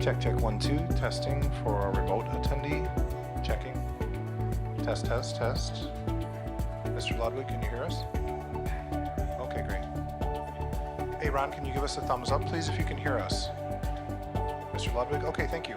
Check, check, 1, 2, testing for a remote attendee. Checking. Test, test, test. Mr. Ludwig, can you hear us? Okay, great. Hey, Ron, can you give us a thumbs up, please, if you can hear us? Mr. Ludwig? Okay, thank you.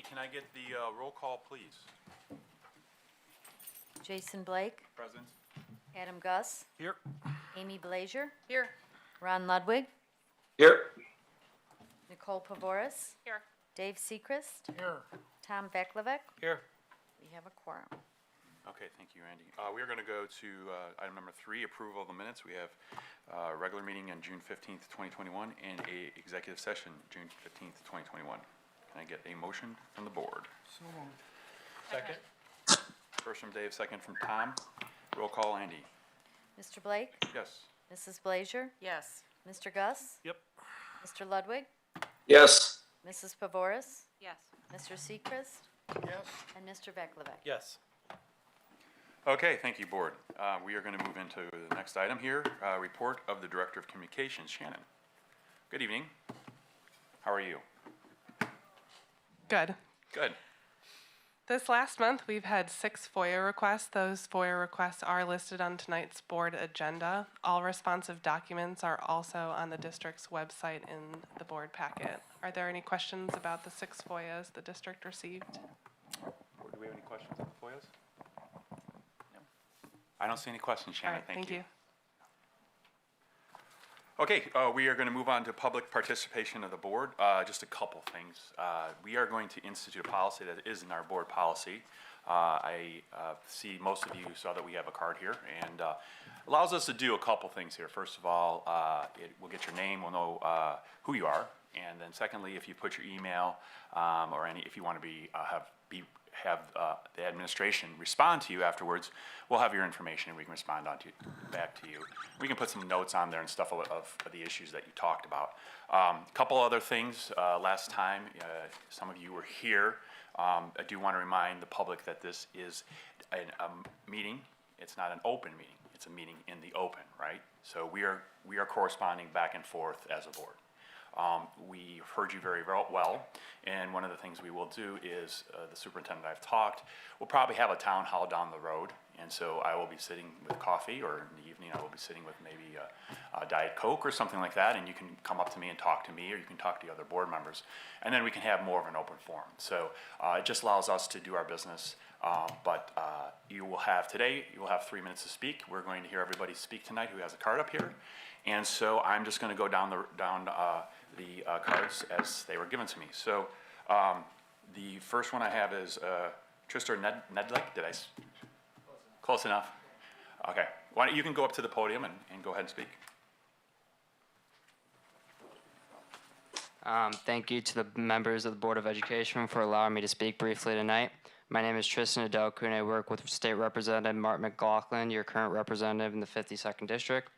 can I get the roll call, please? Jason Blake, Present. Adam Gus, Here. Amy Blazier, Here. Ron Ludwig, Here. Nicole Pavoris, Here. Dave Sechrist, Here. Tom Veklevic. Here. We have a quorum. Okay, thank you, Randy. We are going to go to item number 3, approval of the minutes. We have regular meeting on June 15th, 2021, and a executive session June 15th, 2021. Can I get a motion from the board? So moved. Second. First from Dave, second from Tom. Roll call, Andy. Mr. Blake, Yes. Mrs. Blazier, Yes. Mr. Gus, Yep. Mr. Ludwig, Yes. Mrs. Pavoris, Yes. Mr. Sechrist, Yes. and Mr. Veklevic. Yes. Okay, thank you, board. We are going to move into the next item here, report of the Director of Communications, Shannon. Good evening. How are you? Good. Good. This last month, we've had 6 FOIA requests. Those FOIA requests are listed on tonight's board agenda. All responsive documents are also on the district's website in the board packet. Are there any questions about the 6 FOIAs the district received? Board, do we have any questions on the FOIAs? No. I don't see any questions, All Shannon. right, thank you. Okay, we are going to move on to public participation of the board. Just a couple things. We are going to institute a policy that is in our board policy. I see most of you saw that we have a card here, and allows us to do a couple things here. First of all, it will get your name, we'll know who you are, and then secondly, if you put your email or if you want to have the administration respond to you afterwards, we'll have your information and we can respond back to you. We can put some notes on there and stuff of the issues that you talked about. A couple other things. Last time, some of you were here. I do want to remind the public that this is a meeting. It's not an open meeting. It's a meeting in the open, right? So we are corresponding back and forth as a board. We heard you very well, and one of the things we will do is, the superintendent I've talked, we'll probably have a town hall down the road, and so I will be sitting with coffee, or in the evening I will be sitting with maybe a Diet Coke or something like that, and you can come up to me and talk to me, or you can talk to the other board members, and then we can have more of an open forum. So it just allows us to do our business, but you will have 3 minutes to speak. We're going to hear everybody speak tonight who has a card up here, and so I'm just going to go down the cards as they were given to me. So the first one I have is Tristan Nedlick. Did I? Close enough. Okay. Why don't you can go up to the podium and go ahead and speak. Thank you to the members of the Board of Education for allowing me to speak briefly tonight. My name is Tristan Adelku, and I work with State Representative Mark McLaughlin, your current representative in the 52nd District.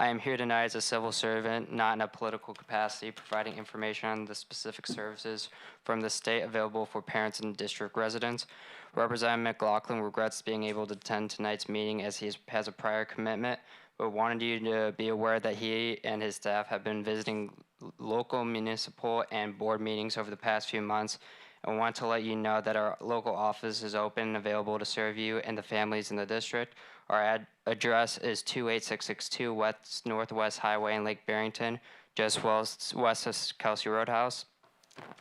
I am here tonight as a civil servant, not in a political capacity, providing information on the specific services from the state available for parents and district residents. Representative McLaughlin regrets being able to attend tonight's meeting as he has a prior commitment, but wanted you to be aware that he and his staff have been visiting local, municipal, and board meetings over the past few months, and want to let you know that our local office is open and available to serve you and the families in the district. Our address is 28662 West Northwest Highway in Lake Barrington, just west of Kelsey Roadhouse.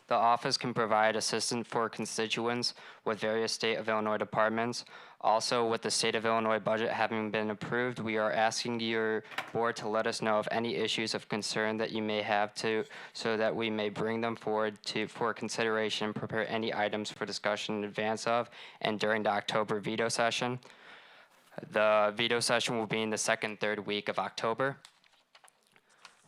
The office can provide assistance for constituents with various state of Illinois departments. Also, with the state of Illinois budget having been approved, we are asking your board to let us know of any issues of concern that you may have so that we may bring them forward for consideration, prepare any items for discussion in advance of and during the October veto session. The veto session will be in the second, third week of October.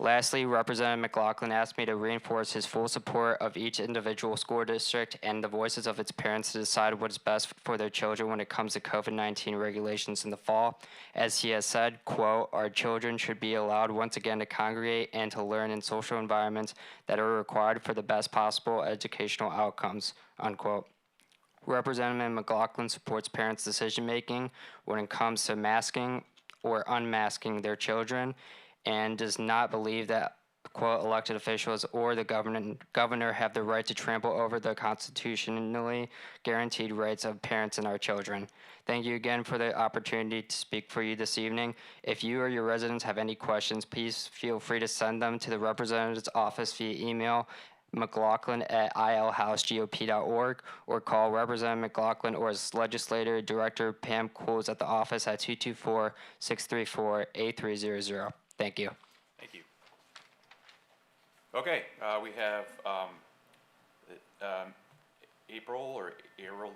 Lastly, Representative McLaughlin asked me to reinforce his full support of each individual school district and the voices of its parents to decide what is best for their children when it comes to COVID-19 regulations in the fall. As he has said, quote, "Our children should be allowed once again to congregate and to learn in social environments that are required for the best possible educational outcomes," unquote. Representative McLaughlin supports parents' decision-making when it comes to masking or unmasking their children and does not believe that, quote, elected officials or the governor have the right to trample over the constitutionally guaranteed rights of parents and our children. Thank you again for the opportunity to speak for you this evening. If you or your residents have any questions, please feel free to send them to the representative's office via email McLaughlin at ilhouseGOP.org or call Representative McLaughlin or his legislator director Pam Cools at the office at 224-634-8300. Thank you. Thank you. Okay, we have April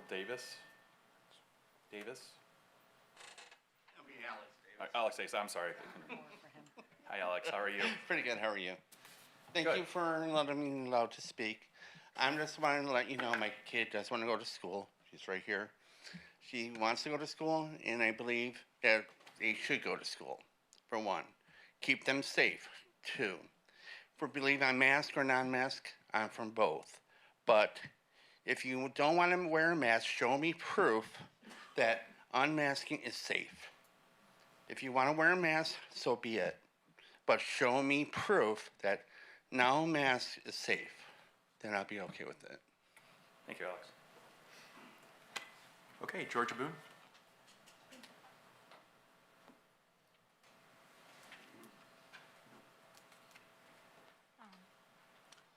Davis. Alex Davis, I'm sorry. Hi, Alex, how are you? Pretty good. How are you? Thank Good. you for letting me allowed to speak. I'm just wanting to let you know my kid does want to go to school. She's right here. She wants to go to school, and I believe that they should go to school. For one, keep them safe. Two, for believe I'm mask or non-mask, I'm from both. But if you don't want to wear a mask, show me proof that unmasking is safe. If you want to wear a mask, so be it. But show me proof that no mask is safe. Then I'll be okay with it. Thank you, Alex. Okay, Georgia Boone.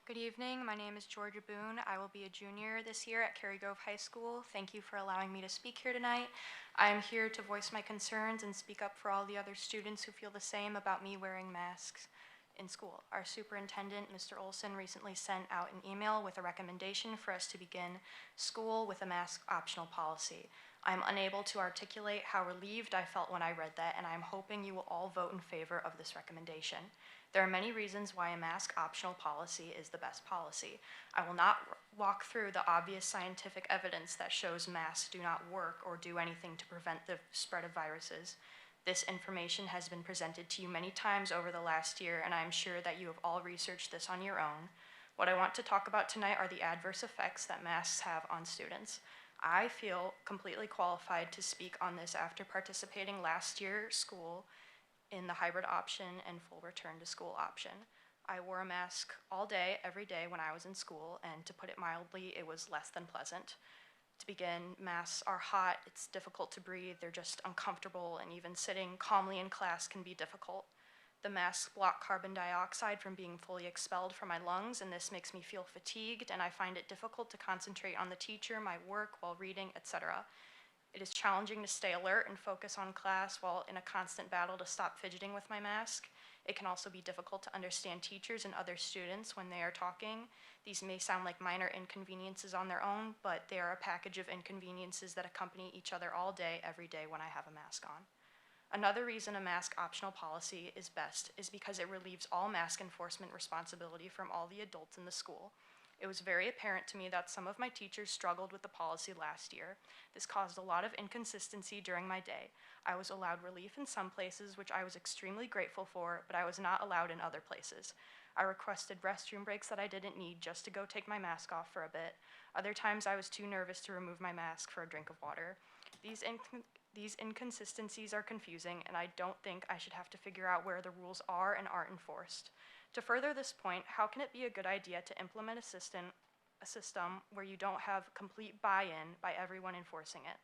Good evening. My name is Georgia Boone. I will be a junior this year at Cary Grove High School. Thank you for allowing me to speak here tonight. I am here to voice my concerns and speak up for all the other students who feel the same about me wearing masks in school. Our superintendent, Mr. Olson, recently sent out an email with a recommendation for us to begin school with a mask optional policy. I am unable to articulate how relieved I felt when I read that, and I am hoping you will all vote in favor of this recommendation. There are many reasons why a mask optional policy is the best policy. I will not walk through the obvious scientific evidence that shows masks do not work or do anything to prevent the spread of viruses. This information has been presented to you many times over the last year, and I am sure that you have all researched this on your own. What I want to talk about tonight are the adverse effects that masks have on students. I feel completely qualified to speak on this after participating last year school in the hybrid option and full return to school option. I wore a mask all day, every day when I was in school, and to put it mildly, it was less than pleasant. To begin, masks are hot, it's difficult to breathe, they're just uncomfortable, and even sitting calmly in class can be difficult. The masks block carbon dioxide from being fully expelled from my lungs, and this makes me feel fatigued, and I find it difficult to concentrate on the teacher, my work, while reading, etc. It is challenging to stay alert and focus on class while in a constant battle to stop fidgeting with my mask. It can also be difficult to understand teachers and other students when they are talking. These may sound like minor inconveniences on their own, but they are a package of inconveniences that accompany each other all day, every day when I have a mask on. Another reason a mask optional policy is best is because it relieves all mask enforcement responsibility from all the adults in the school. It was very apparent to me that some of my teachers struggled with the policy last year. This caused a lot of inconsistency during my day. I was allowed relief in some places, which I was extremely grateful for, but I was not allowed in other places. I requested restroom breaks that I didn't need just to go take my mask off for a bit. Other times I was too nervous to remove my mask for a drink of water. These inconsistencies are confusing, and I don't think I should have to figure out where the rules are and aren't enforced. To further this point, how can it be a good idea to implement a system where you don't have complete buy-in by everyone enforcing it?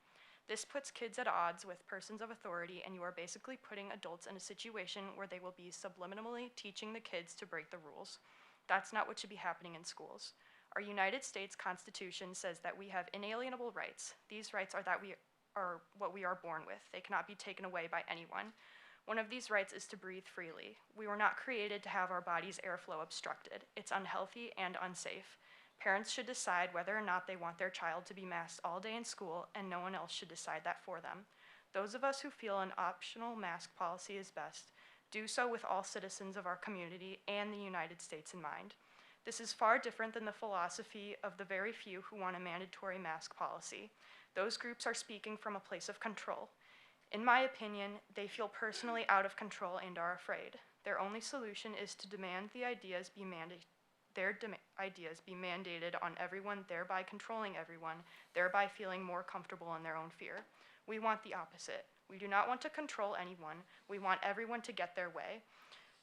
This puts kids at odds with persons of authority, and you are basically putting adults in a situation where they will be subliminally teaching the kids to break the rules. That's not what should be happening in schools. Our United States Constitution says that we have inalienable rights. These rights are what we are born with. They cannot be taken away by anyone. One of these rights is to breathe freely. We were not created to have our body's airflow obstructed. It's unhealthy and unsafe. Parents should decide whether or not they want their child to be masked all day in school, and no one else should decide that for them. Those of us who feel an optional mask policy is best do so with all citizens of our community and the United States in mind. This is far different than the philosophy of the very few who want a mandatory mask policy. Those groups are speaking from a place of control. In my opinion, they feel personally out of control and are afraid. Their only solution is to demand their ideas be mandated on everyone, thereby controlling everyone, thereby feeling more comfortable in their own fear. We want the opposite. We do not want to control anyone. We want everyone to get their way.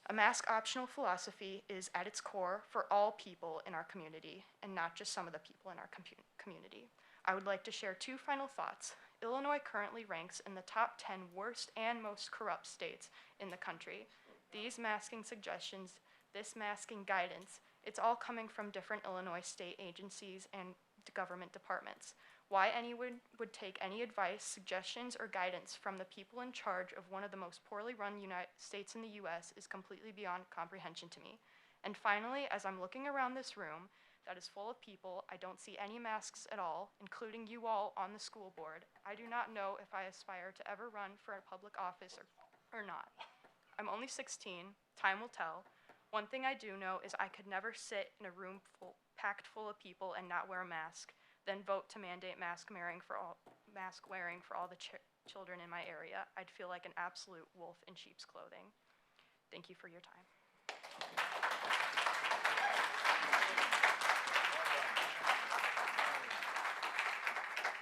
A mask optional philosophy is at its core for all people in our community, and not just some of the people in our community. I would like to share two final thoughts. Illinois currently ranks in the top 10 worst and most corrupt states in the country. These masking suggestions, this masking guidance, It's all coming from different Illinois state agencies and government departments. Why anyone would take any advice, suggestions, or guidance from the people in charge of one of the most poorly run states in the U.S. is completely beyond comprehension to me. And finally, as I'm looking around this room that is full of people, I don't see any masks at all, including you all on the school board. I do not know if I aspire to ever run for a public office or not. I'm only 16, time will tell. One thing I do know is I could never sit in a room packed full of people and not wear a mask, then vote to mandate mask wearing for all the children in my area. I'd feel like an absolute wolf in sheep's clothing. Thank you for your time.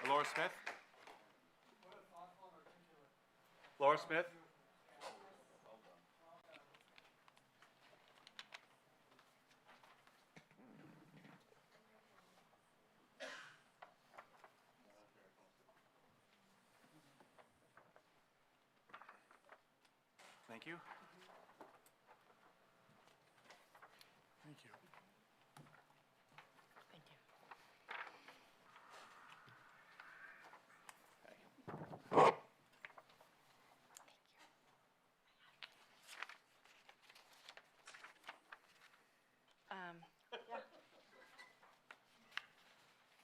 Laura Smith? Laura Smith? Thank you. Thank you.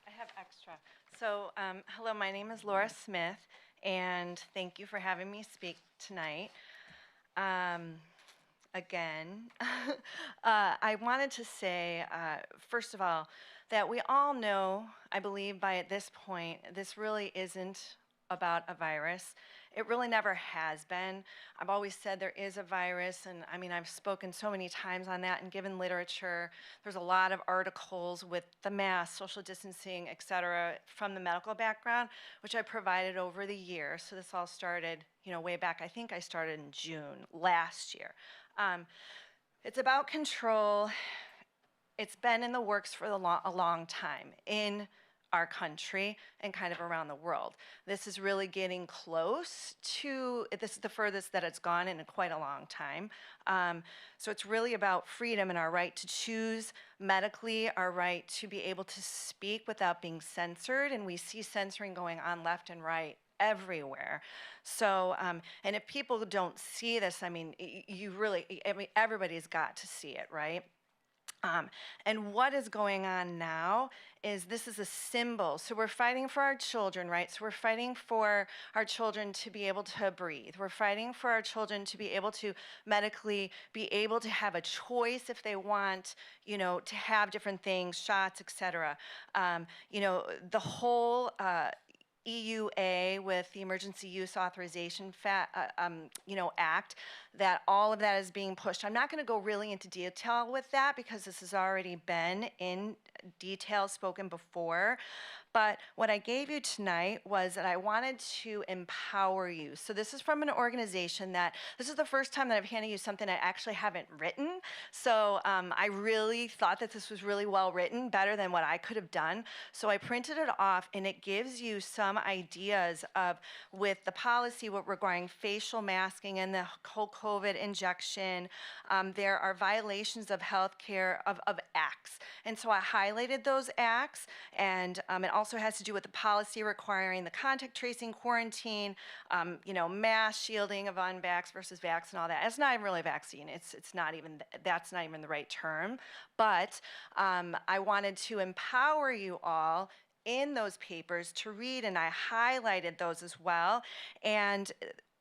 I have extra. So, hello, my name is Laura Smith, and thank you for having me speak tonight. Again, I wanted to say, first of all, that we all know, I believe by at this point, this really isn't about a virus. It really never has been. I've always said there is a virus, and I mean, I've spoken so many times on that and given literature. There's a lot of articles with the mask, social distancing, et cetera, from the medical background, which I provided over the years. So this all started, way back. I think I started in June last year. It's about control. It's been in the works for a long time in our country and kind of around the world. This is really getting close to, this is the furthest that it's gone in quite a long time. So it's really about freedom and our right to choose medically, our right to be able to speak without being censored. And we see censoring going on left and right everywhere. So, and if people don't see this, I mean, everybody's got to see it, right? And what is going on now is this is a symbol. So we're fighting for our children, right? So we're fighting for our children to be able to breathe. We're fighting for our children to be able to medically be able to have a choice if they want, to have different things, shots, et cetera. The whole EUA with the Emergency Use Authorization Act, that all of that is being pushed. I'm not going to go really into detail with that because this has already been in detail spoken before. But what I gave you tonight was that I wanted to empower you. So this is from an organization this is the first time that I've handed you something I actually haven't written. So I really thought that this was really well written, better than what I could have done. So I printed it off, and it gives you some ideas of, with the policy, what requiring facial masking and the whole COVID injection. There are violations of healthcare of acts. And so I highlighted those acts, and it also has to do with the policy requiring the contact tracing, quarantine, mask, shielding of unvax versus vax and all that. It's not even really a vaccine. That's not even the right term. But I wanted to empower you all in those papers to read, and I highlighted those as well. And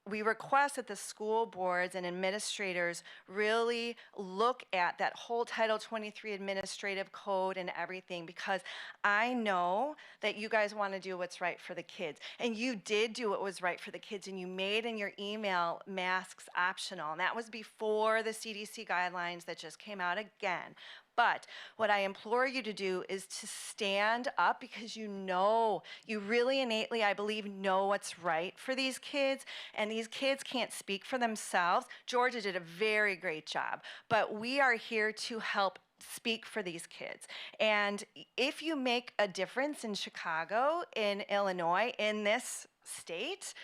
we request that the school boards and administrators really look at that whole Title 23 administrative code and everything, because I know that you guys want to do what's right for the kids. And you did do what was right for the kids, and you made in your email masks optional. And that was before the CDC guidelines that just came out again. But what I implore you to do is to stand up, because you really innately, I believe, know what's right for these kids, and these kids can't speak for themselves. Georgia did a very great job, but we are here to help speak for these kids. And if you make a difference in Chicago, in Illinois, in this state,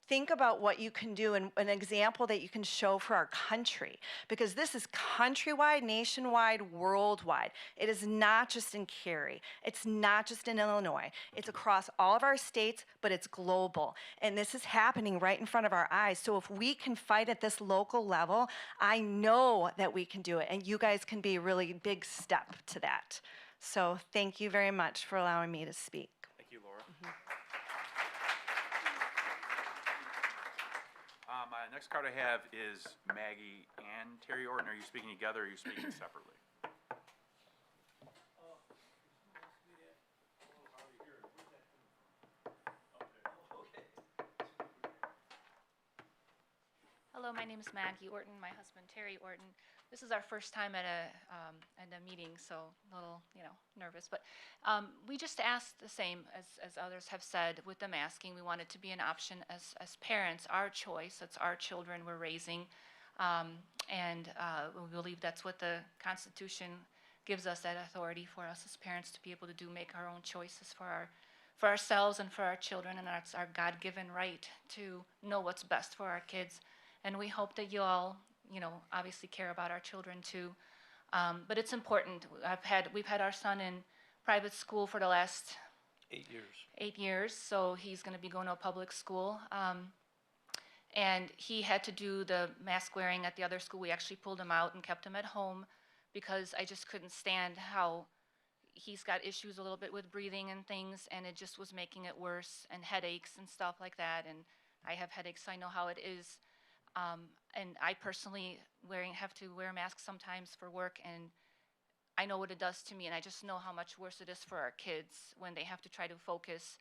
think about what you can do and an example that you can show for our country, because this is countrywide, nationwide, worldwide. It is not just in Cary. It's not just in Illinois. It's across all of our states, but it's global. And this is happening right in front of our eyes. So if we can fight at this local level, I know that we can do it. And you guys can be a really big step to that. So thank you very much for allowing me to speak. Thank you, Laura. Next card I have is Maggie and Terry Orton. Are you speaking together or are you speaking separately? Hello, my name is Maggie Orton, my husband Terry Orton. This is our first time at a meeting, so a little, nervous. But we just asked the same as others have said with the masking. We want it to be an option as parents, our choice. It's our children we're raising, and we believe that's what the Constitution gives us, that authority for us as parents to be able to make our own choices for ourselves and for our children, and it's our God-given right to know what's best for our kids. And we hope that you all, obviously care about our children too. But it's important. We've had our son in private school for the last 8 years. 8 years, so he's going to be going to a public school. And he had to do the mask wearing at the other school. We actually pulled him out and kept him at home because I just couldn't stand how he's got issues a little bit with breathing and things, and it just was making it worse, and headaches and stuff like that. And I have headaches, so I know how it is. And I personally have to wear masks sometimes for work, and I know what it does to me, and I just know how much worse it is for our kids when they have to try to focus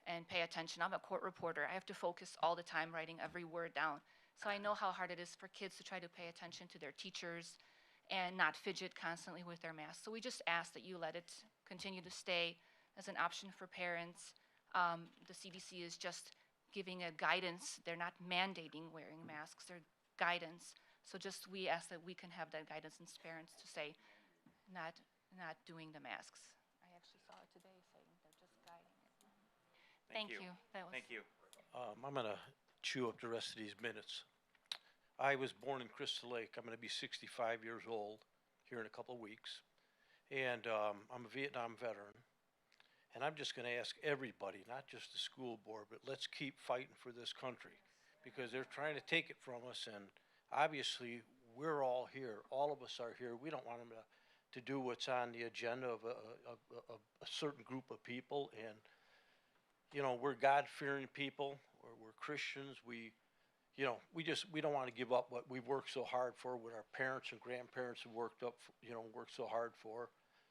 and pay attention. I'm a court reporter. I have to focus all the time writing every word down. So I know how hard it is for kids to try to pay attention to their teachers and not fidget constantly with their masks. So we just ask that you let it continue to stay as an option for parents. The CDC is just giving a guidance. They're not mandating wearing masks, they're guidance. So just we ask that we can have that guidance as parents to say not doing the masks. I actually saw it today saying they're just guiding it. Thank you. Thank you. I'm going to chew up the rest of these minutes. I was born in Crystal Lake. I'm going to be 65 years old here in a couple of weeks. And I'm a Vietnam veteran. And I'm just going to ask everybody, not just the school board, but let's keep fighting for this country because they're trying to take it from us. And obviously, we're all here. All of us are here. We don't want them to do what's on the agenda of a certain group of people. And, we're God-fearing people. We're Christians. We don't want to give up what we've worked so hard for, what our parents and grandparents have worked so hard for.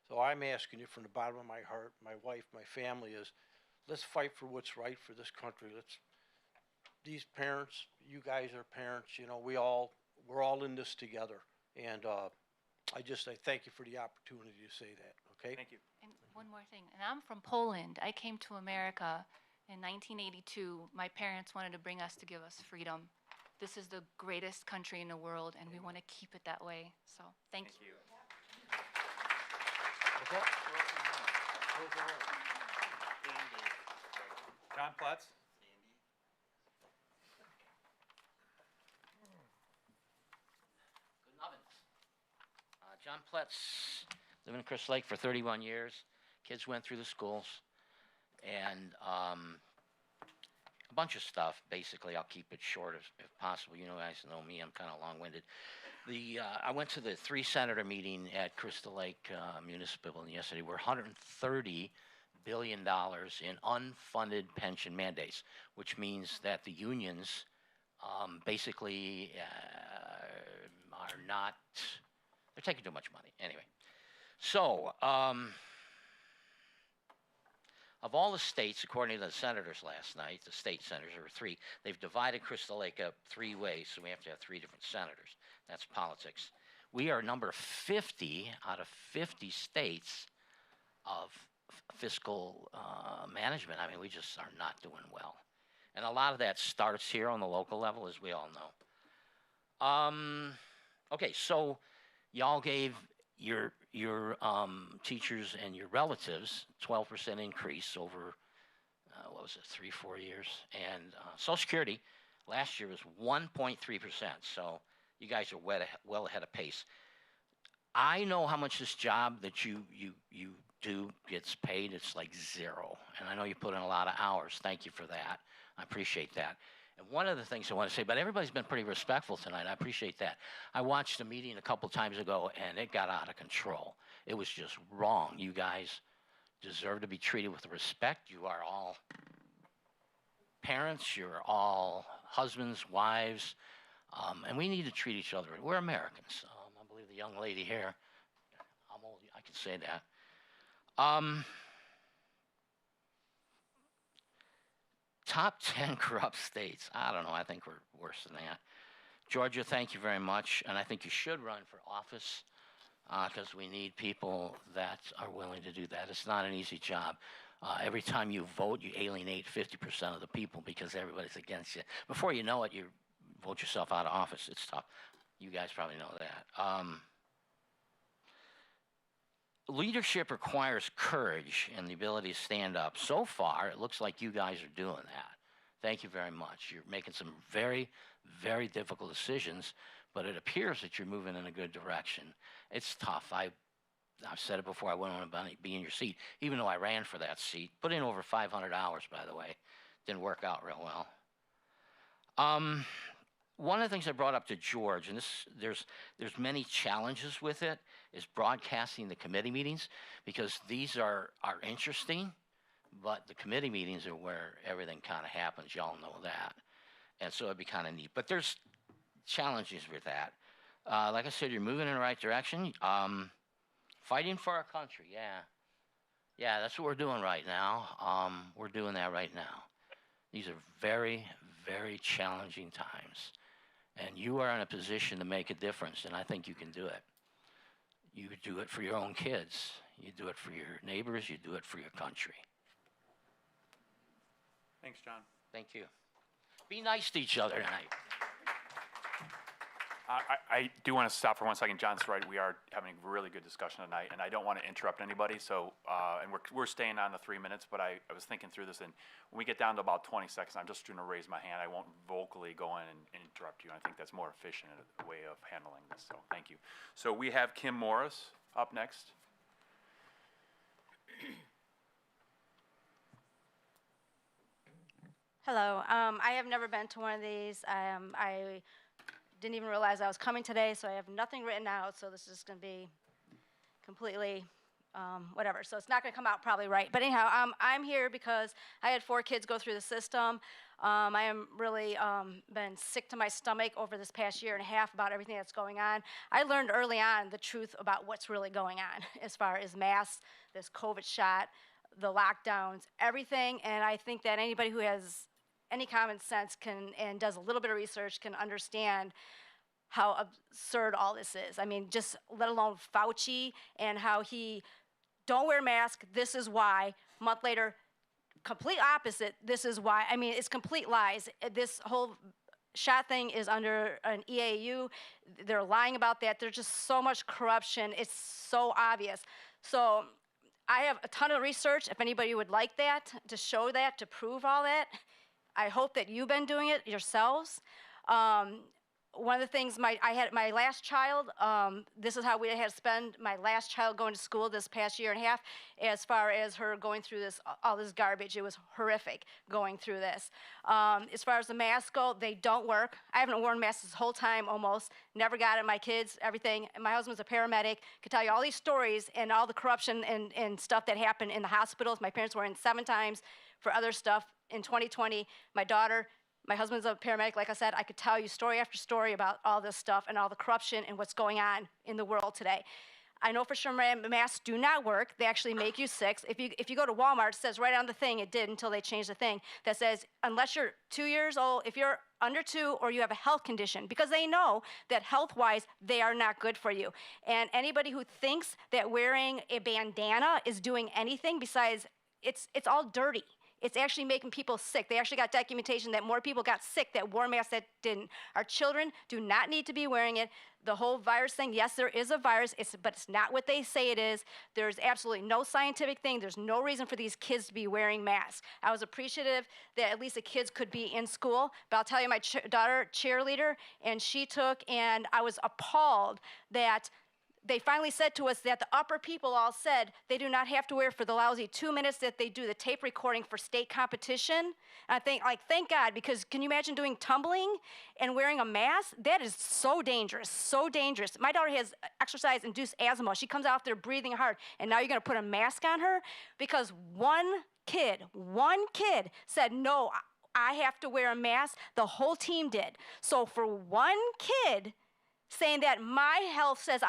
So I'm asking you from the bottom of my heart, my wife, my family is, let's fight for what's right for this country. These parents, you guys are parents, we're all in this together. And I thank you for the opportunity to say that, okay? Thank you. And one more thing, and I'm from Poland. I came to America in 1982. My parents wanted to bring us to give us freedom. This is the greatest country in the world, and we want to keep it that way. So thank you. John Pletz? John Pletz, living in Crystal Lake for 31 years. Kids went through the schools, and a bunch of stuff. Basically, I'll keep it short if possible. You guys know me, I'm kind of long-winded. I went to the 3-senator meeting at Crystal Lake Municipal yesterday. We're $130 billion in unfunded pension mandates, which means that the unions basically are not, they're taking too much money. Anyway, so of all the states, according to the senators last night, the state senators, there were 3, they've divided Crystal Lake up 3 ways, so we have to have 3 different senators. That's politics. We are number 50 out of 50 states of fiscal management. I mean, we just are not doing well. And a lot of that starts here on the local level, as we all know. Okay, so y'all gave your teachers and your relatives 12% increase over what was it, 3-4 years. And Social Security last year was 1.3%. So you guys are well ahead of pace. I know how much this job that you do gets paid. It's like zero. And I know you put in a lot of hours. Thank you for that. I appreciate that. And one of the things I want to say, but everybody's been pretty respectful tonight. I appreciate that. I watched a meeting a couple times ago, and it got out of control. It was just wrong. You guys deserve to be treated with respect. You are all parents. You're all husbands, wives, and we need to treat each other. We're Americans. I believe the young lady here, I'm old, I can say that. Top 10 corrupt states. I don't know. I think we're worse than that. Georgia, thank you very much. And I think you should run for office because we need people that are willing to do that. It's not an easy job. Every time you vote, you alienate 50% of the people because everybody's against you. Before you know it, you vote yourself out of office. It's tough. You guys probably know that. Leadership requires courage and the ability to stand up. So far, it looks like you guys are doing that. Thank you very much. You're making some very, very difficult decisions, but it appears that you're moving in a good direction. It's tough. I've said it before. I wouldn't want to be in your seat, even though I ran for that seat. Put in over 500 hours, by the way. Didn't work out real well. One of the things I brought up to George, and there's many challenges with it, is broadcasting the committee meetings, because these are interesting, but the committee meetings are where everything kind of happens. Y'all know that. And so it'd be kind of neat. But there's challenges with that. Like I said, you're moving in the right direction. Fighting for our country, yeah. Yeah, that's what we're doing right now. We're doing that right now. These are very, very challenging times. And you are in a position to make a difference, and I think you can do it. You do it for your own kids. You do it for your neighbors. You do it for your country. Thanks, John. Thank you. Be nice to each other tonight. I do want to stop for 1 second. John's right. We are having a really good discussion tonight, and I don't want to interrupt anybody. So, and we're staying on the 3 minutes, but I was thinking through this, and when we get down to about 20 seconds, I'm just going to raise my hand. I won't vocally go in and interrupt you. And I think that's more efficient way of handling this. So, thank you. So we have Kim Morris up next. Hello. I have never been to one of these. I didn't even realize I was coming today, so I have nothing written out, so this is going to be completely whatever. So it's not going to come out probably right. But anyhow, I'm here because I had 4 kids go through the system. I am really been sick to my stomach over this past year and a half about everything that's going on. I learned early on the truth about what's really going on as far as masks, this COVID shot, the lockdowns, everything. And I think that anybody who has any common sense and does a little bit of research can understand how absurd all this is. I mean, just let alone Fauci and how he don't wear a mask, this is why. A month later, complete opposite, this is why. I mean, it's complete lies. This whole shot thing is under an EAU. They're lying about that. There's just so much corruption. It's so obvious. So I have a ton of research, if anybody would like that, to show that, to prove all that. I hope that you've been doing it yourselves. One of the things, I had my last child, this is how we had to spend my last child going to school this past year and a half, as far as her going through this, all this garbage. It was horrific going through this. As far as the masks go, they don't work. I haven't worn masks this whole time almost, never got it, my kids, everything. And my husband's a paramedic, could tell you all these stories and all the corruption and stuff that happened in the hospitals. My parents were in 7 times for other stuff. In 2020, my husband's a paramedic, like I said. I could tell you story after story about all this stuff and all the corruption and what's going on in the world today. I know for sure masks do not work. They actually make you sick. If you go to Walmart, it says right on the thing, it did until they changed the thing, that says unless you're 2 years old, if you're under 2 or you have a health condition, because they know that health-wise, they are not good for you. And anybody who thinks that wearing a bandana is doing anything besides, it's all dirty. It's actually making people sick. They actually got documentation that more people got sick that wore masks that didn't. Our children do not need to be wearing it. The whole virus thing, yes, there is a virus, but it's not what they say it is. There's absolutely no scientific thing. There's no reason for these kids to be wearing masks. I was appreciative that at least the kids could be in school, but I'll tell you, my daughter, cheerleader, and she took, and I was appalled that they finally said to us that the upper people all said they do not have to wear for the lousy 2 minutes that they do the tape recording for state competition. And I think, like, thank God, because can you imagine doing tumbling and wearing a mask? That is so dangerous, so dangerous. My daughter has exercise-induced asthma. She comes out there breathing hard, and now you're gonna put a mask on her? Because one kid said, no, I have to wear a mask. The whole team did. So for one kid saying that my health says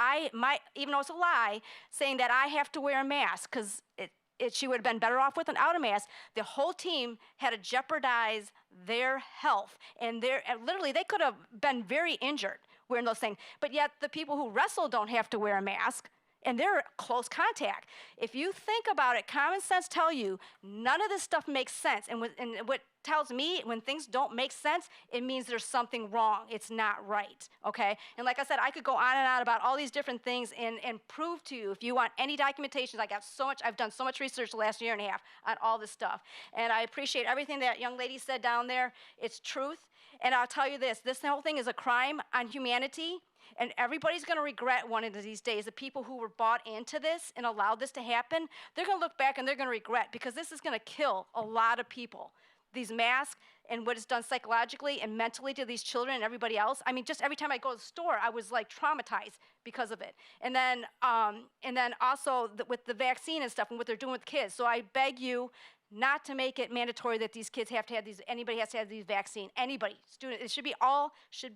even though it's a lie, saying that I have to wear a mask because she would have been better off without a mask. The whole team had to jeopardize their health, and literally they could have been very injured wearing those things. But yet the people who wrestle don't have to wear a mask, and they're close contact. If you think about it, common sense tells you none of this stuff makes sense. And what tells me when things don't make sense, it means there's something wrong. It's not right, okay? And like I said, I could go on and on about all these different things and prove to you, if you want any documentation, I've done so much research the last year and a half on all this stuff. And I appreciate everything that young lady said down there. It's truth. And I'll tell you this whole thing is a crime on humanity. And everybody's going to regret one of these days. The people who were bought into this and allowed this to happen, they're going to look back and they're going to regret, because this is going to kill a lot of people. These masks and what it's done psychologically and mentally to these children and everybody else. I mean, just every time I go to the store, I was like traumatized because of it. And then also with the vaccine and stuff and what they're doing with kids. So I beg you not to make it mandatory that these kids have to have anybody has to have these vaccines. Anybody, student, it should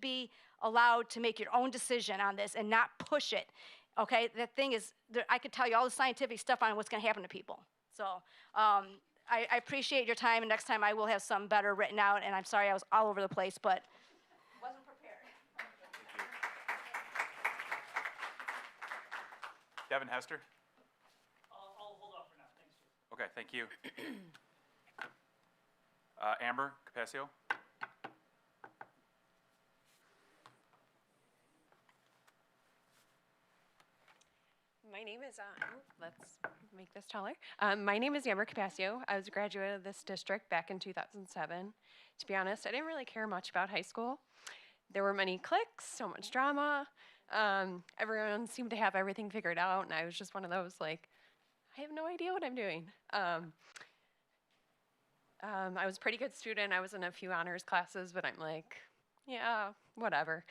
be allowed to make your own decision on this and not push it, okay? The thing is, I could tell you all the scientific stuff on what's gonna happen to people. So I appreciate your time, and next time I will have some better written out, and I'm sorry I was all over the place, but wasn't prepared. Devin Hester? I'll hold off for now, thanks. Okay, thank you. Amber Capasio? My name is, let's make this taller. My name is Amber Capasio. I was a graduate of this district back in 2007. To be honest, I didn't really care much about high school. There were many cliques, so much drama. Everyone seemed to have everything figured out, and I was just one of those, like, I have no idea what I'm doing. I was a pretty good student. I was in a few honors classes, but I'm like, yeah, whatever.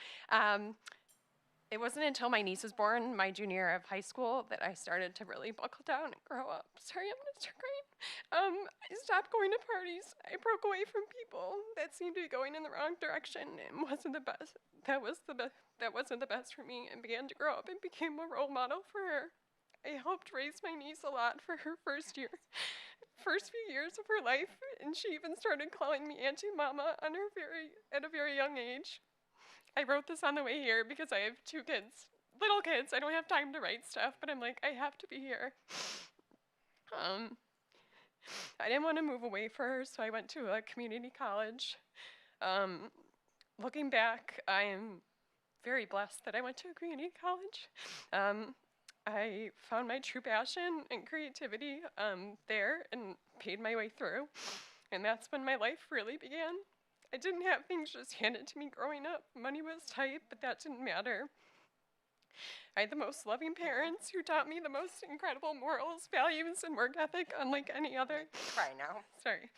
It wasn't until my niece was born, my junior year of high school, that I started to really buckle down and grow up. Sorry, I'm gonna start crying. I stopped going to parties. I broke away from people that seemed to be going in the wrong direction and wasn't the best. That wasn't the best for me, and began to grow up and became a role model for her. I helped raise my niece a lot for her first few years of her life, and she even started calling me Auntie Mama at a very young age. I wrote this on the way here because I have 2 kids, little kids. I don't have time to write stuff, but I'm like, I have to be here. I didn't want to move away for her, so I went to a community college. Looking back, I am very blessed that I went to a community college. I found my true passion and creativity there and paid my way through. And that's when my life really began. I didn't have things just handed to me growing up. Money was tight, but that didn't matter. I had the most loving parents who taught me the most incredible morals, values, and work ethic unlike any other. Cry now. Sorry.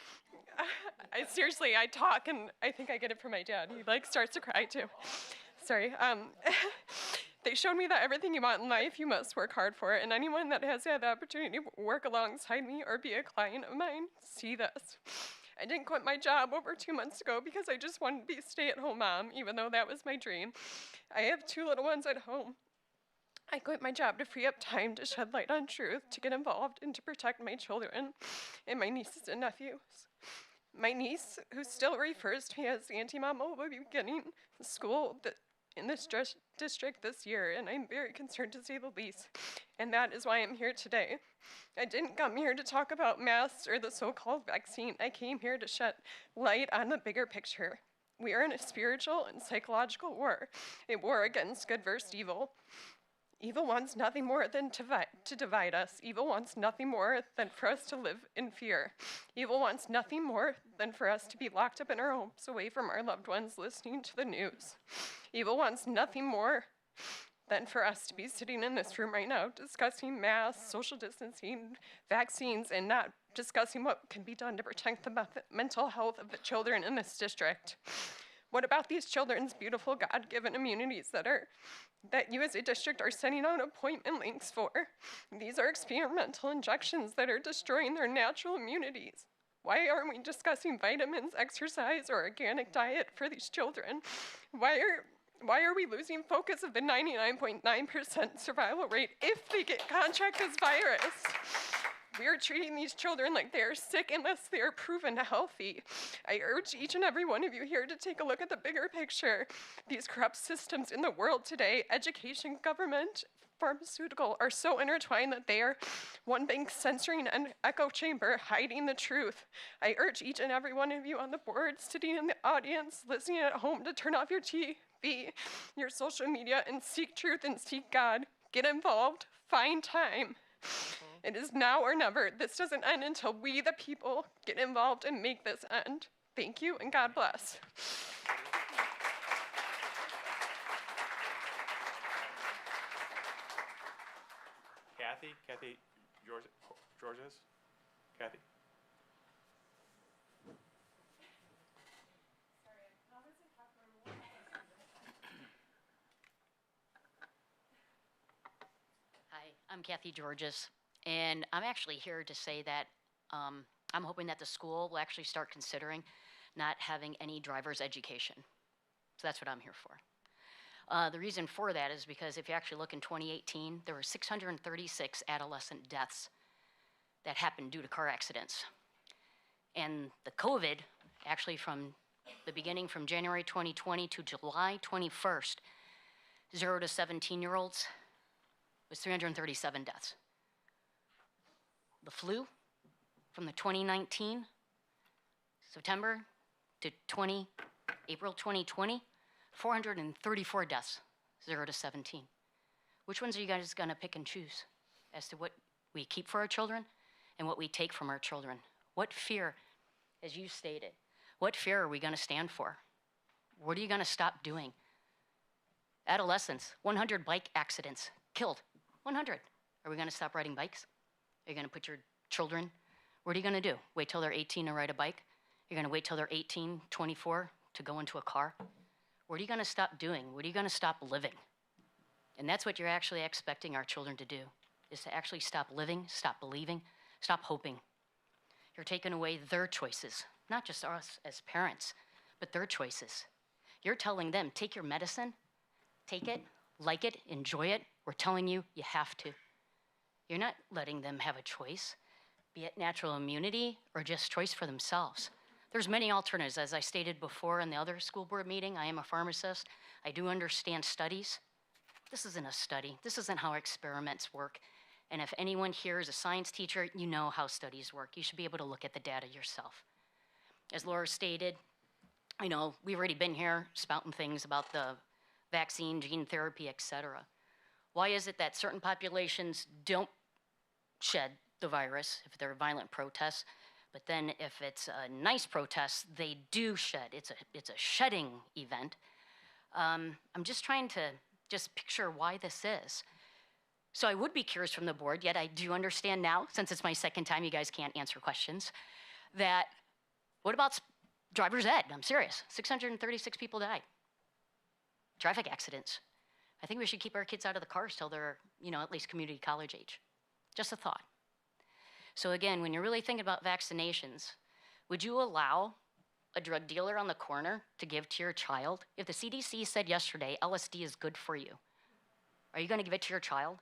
I talk and I think I get it from my dad. He starts to cry too. Sorry. They showed me that everything you want in life, you must work hard for it. And anyone that has had the opportunity to work alongside me or be a client of mine, see this. I didn't quit my job over 2 months ago because I just wanted to be a stay-at-home mom, even though that was my dream. I have 2 little ones at home. I quit my job to free up time to shed light on truth, to get involved, and to protect my children and my nieces and nephews. My niece, who still refers to me as Auntie Mama, will be beginning school in this district this year, and I'm very concerned to say the least. And that is why I'm here today. I didn't come here to talk about masks or the so-called vaccine. I came here to shed light on the bigger picture. We are in a spiritual and psychological war, a war against good versus evil. Evil wants nothing more than to divide us. Evil wants nothing more than for us to live in fear. Evil wants nothing more than for us to be locked up in our homes, away from our loved ones, listening to the news. Evil wants nothing more than for us to be sitting in this room right now discussing masks, social distancing, vaccines, and not discussing what can be done to protect the mental health of the children in this district. What about these children's beautiful God-given immunities that you as a district are sending out appointment links for? These are experimental injections that are destroying their natural immunities. Why aren't we discussing vitamins, exercise, or organic diet for these children? Why are we losing focus of the 99.9% survival rate if they contract this virus? We are treating these children like they are sick unless they are proven healthy. I urge each and every one of you here to take a look at the bigger picture. These corrupt systems in the world today, education, government, pharmaceutical, are so intertwined that they are one big censoring and echo chamber hiding the truth. I urge each and every one of you on the board, sitting in the audience, listening at home, to turn off your TV, your social media, and seek truth and seek God. Get involved, find time. It is now or never. This doesn't end until we, the people, get involved and make this end. Thank you, and God bless. Kathy Georges? Kathy? Hi, I'm Kathy Georges, and I'm actually here to say that I'm hoping that the school will actually start considering not having any driver's education. So that's what I'm here for. The reason for that is because if you actually look in 2018, there were 636 adolescent deaths that happened due to car accidents. And the COVID, actually from the beginning from January 2020 to July 21st, 0 to 17-year-olds, was 337 deaths. The flu, from the 2019 September to April 2020, 434 deaths, 0 to 17. Which ones are you guys gonna pick and choose as to what we keep for our children and what we take from our children? What fear, as you stated, what fear are we gonna stand for? What are you gonna stop doing? Adolescents, 100 bike accidents, killed, 100. Are we gonna stop riding bikes? Are you gonna put your children, what are you gonna do? Wait till they're 18 to ride a bike? You're gonna wait till they're 18, 24 to go into a car? What are you gonna stop doing? What are you gonna stop living? And that's what you're actually expecting our children to do, is to actually stop living, stop believing, stop hoping. You're taking away their choices, not just us as parents, but their choices. You're telling them, take your medicine, take it, like it, enjoy it. We're telling you, you have to. You're not letting them have a choice, be it natural immunity or just choice for themselves. There's many alternatives. As I stated before in the other school board meeting, I am a pharmacist. I do understand studies. This isn't a study. This isn't how experiments work. And if anyone here is a science teacher, you know how studies work. You should be able to look at the data yourself. As Laura stated, you know, we've already been here spouting things about the vaccine, gene therapy, et cetera. Why is it that certain populations don't shed the virus if they're violent protests, but then if it's a nice protest, they do shed? It's a shedding event. I'm just trying to picture why this is. So I would be curious from the board, yet I do understand now, since it's my second time, you guys can't answer questions, that what about driver's ed? I'm serious. 636 people died. Traffic accidents. I think we should keep our kids out of the cars till they're, you know, at least community college age. Just a thought. So again, when you're really thinking about vaccinations, would you allow a drug dealer on the corner to give to your child? If the CDC said yesterday LSD is good for you, are you going to give it to your child?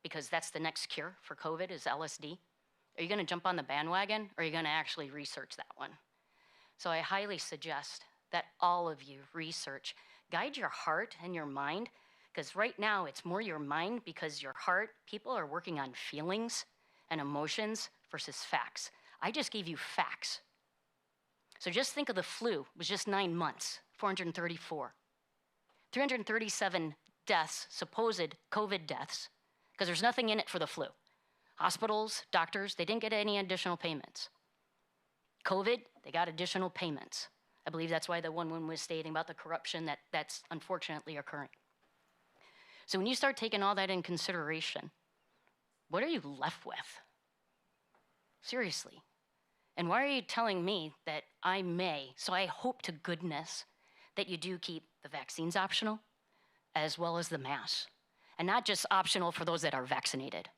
Because that's the next cure for COVID is LSD. Are you going to jump on the bandwagon, or are you going to actually research that one? So I highly suggest that all of you research. Guide your heart and your mind, because right now it's more your mind because your heart, people are working on feelings and emotions versus facts. I just gave you facts. So just think of the flu. It was just 9 months, 434. 337 deaths, supposed COVID deaths, because there's nothing in it for the flu. Hospitals, doctors, they didn't get any additional payments. COVID, they got additional payments. I believe that's why the one woman was stating about the corruption that's unfortunately occurring. So when you start taking all that in consideration, what are you left with? Seriously. And why are you telling me that I may, so I hope to goodness that you do keep the vaccines optional as well as the masks. And not just optional for those that are vaccinated,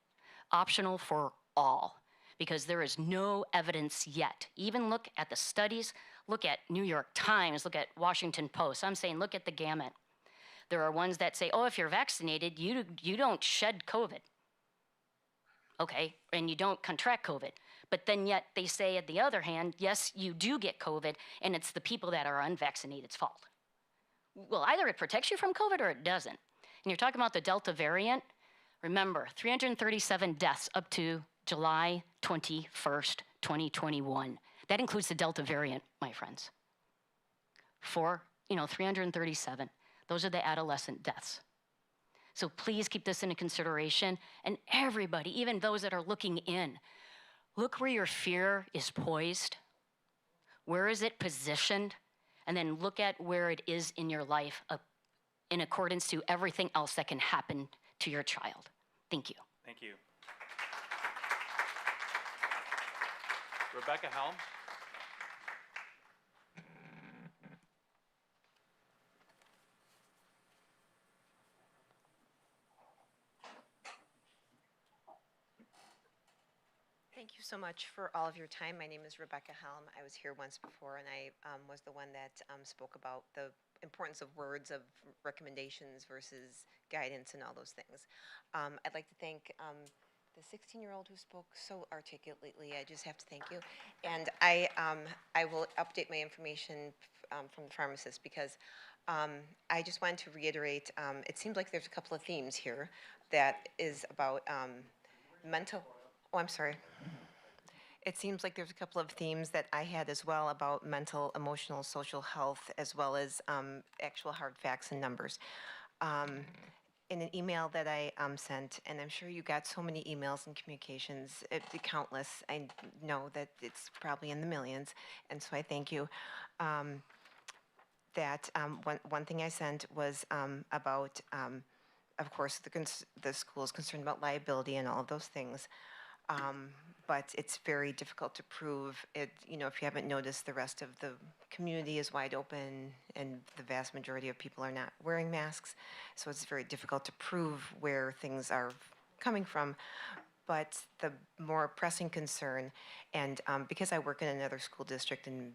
optional for all, because there is no evidence yet. Even look at the studies, look at New York Times, look at Washington Post. I'm saying look at the gamut. There are ones that say, oh, if you're vaccinated, you don't shed COVID. Okay, and you don't contract COVID. But then yet they say, at the other hand, yes, you do get COVID, and it's the people that are unvaccinated's fault. Well, either it protects you from COVID or it doesn't. And you're talking about the Delta variant. Remember, 337 deaths up to July 21st, 2021. That includes the Delta variant, my friends. 337. Those are the adolescent deaths. So please keep this into consideration. And everybody, even those that are looking in, look where your fear is poised. Where is it positioned? And then look at where it is in your life in accordance to everything else that can happen to your child. Thank you. Thank you. Rebecca Helm. Thank you so much for all of your time. My name is Rebecca Helm. I was here once before, and I was the one that spoke about the importance of words of recommendations versus guidance and all those things. I'd like to thank the 16-year-old who spoke so articulately. I just have to thank you. And I will update my information from the pharmacist because I just wanted to reiterate, it seems like there's a couple of themes here that is about mental. Oh, I'm sorry. It seems like there's a couple of themes that I had as well about mental, emotional, social health, as well as actual hard facts and numbers. In an email that I sent, and I'm sure you got so many emails and communications, countless. I know that it's probably in the millions, and so I thank you. That one thing I sent was about, of course, the school is concerned about liability and all of those things. But it's very difficult to prove it. If you haven't noticed, the rest of the community is wide open and the vast majority of people are not wearing masks. So it's very difficult to prove where things are coming from. But the more pressing concern, and because I work in another school district in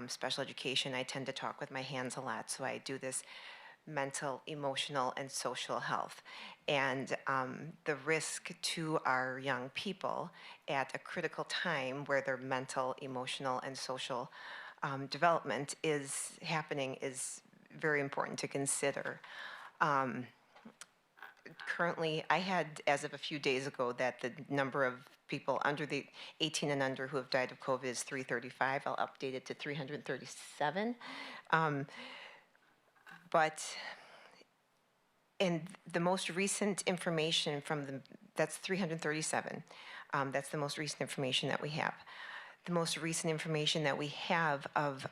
special education, I tend to talk with my hands a lot. So I do this mental, emotional, and social health. And the risk to our young people at a critical time where their mental, emotional, and social development is happening is very important to consider. Currently, I had, as of a few days ago, that the number of people under the 18 and under who have died of COVID is 335. I'll update it to 337. But in the most recent information that's 337. That's the most recent information that we have. The most recent information that we have of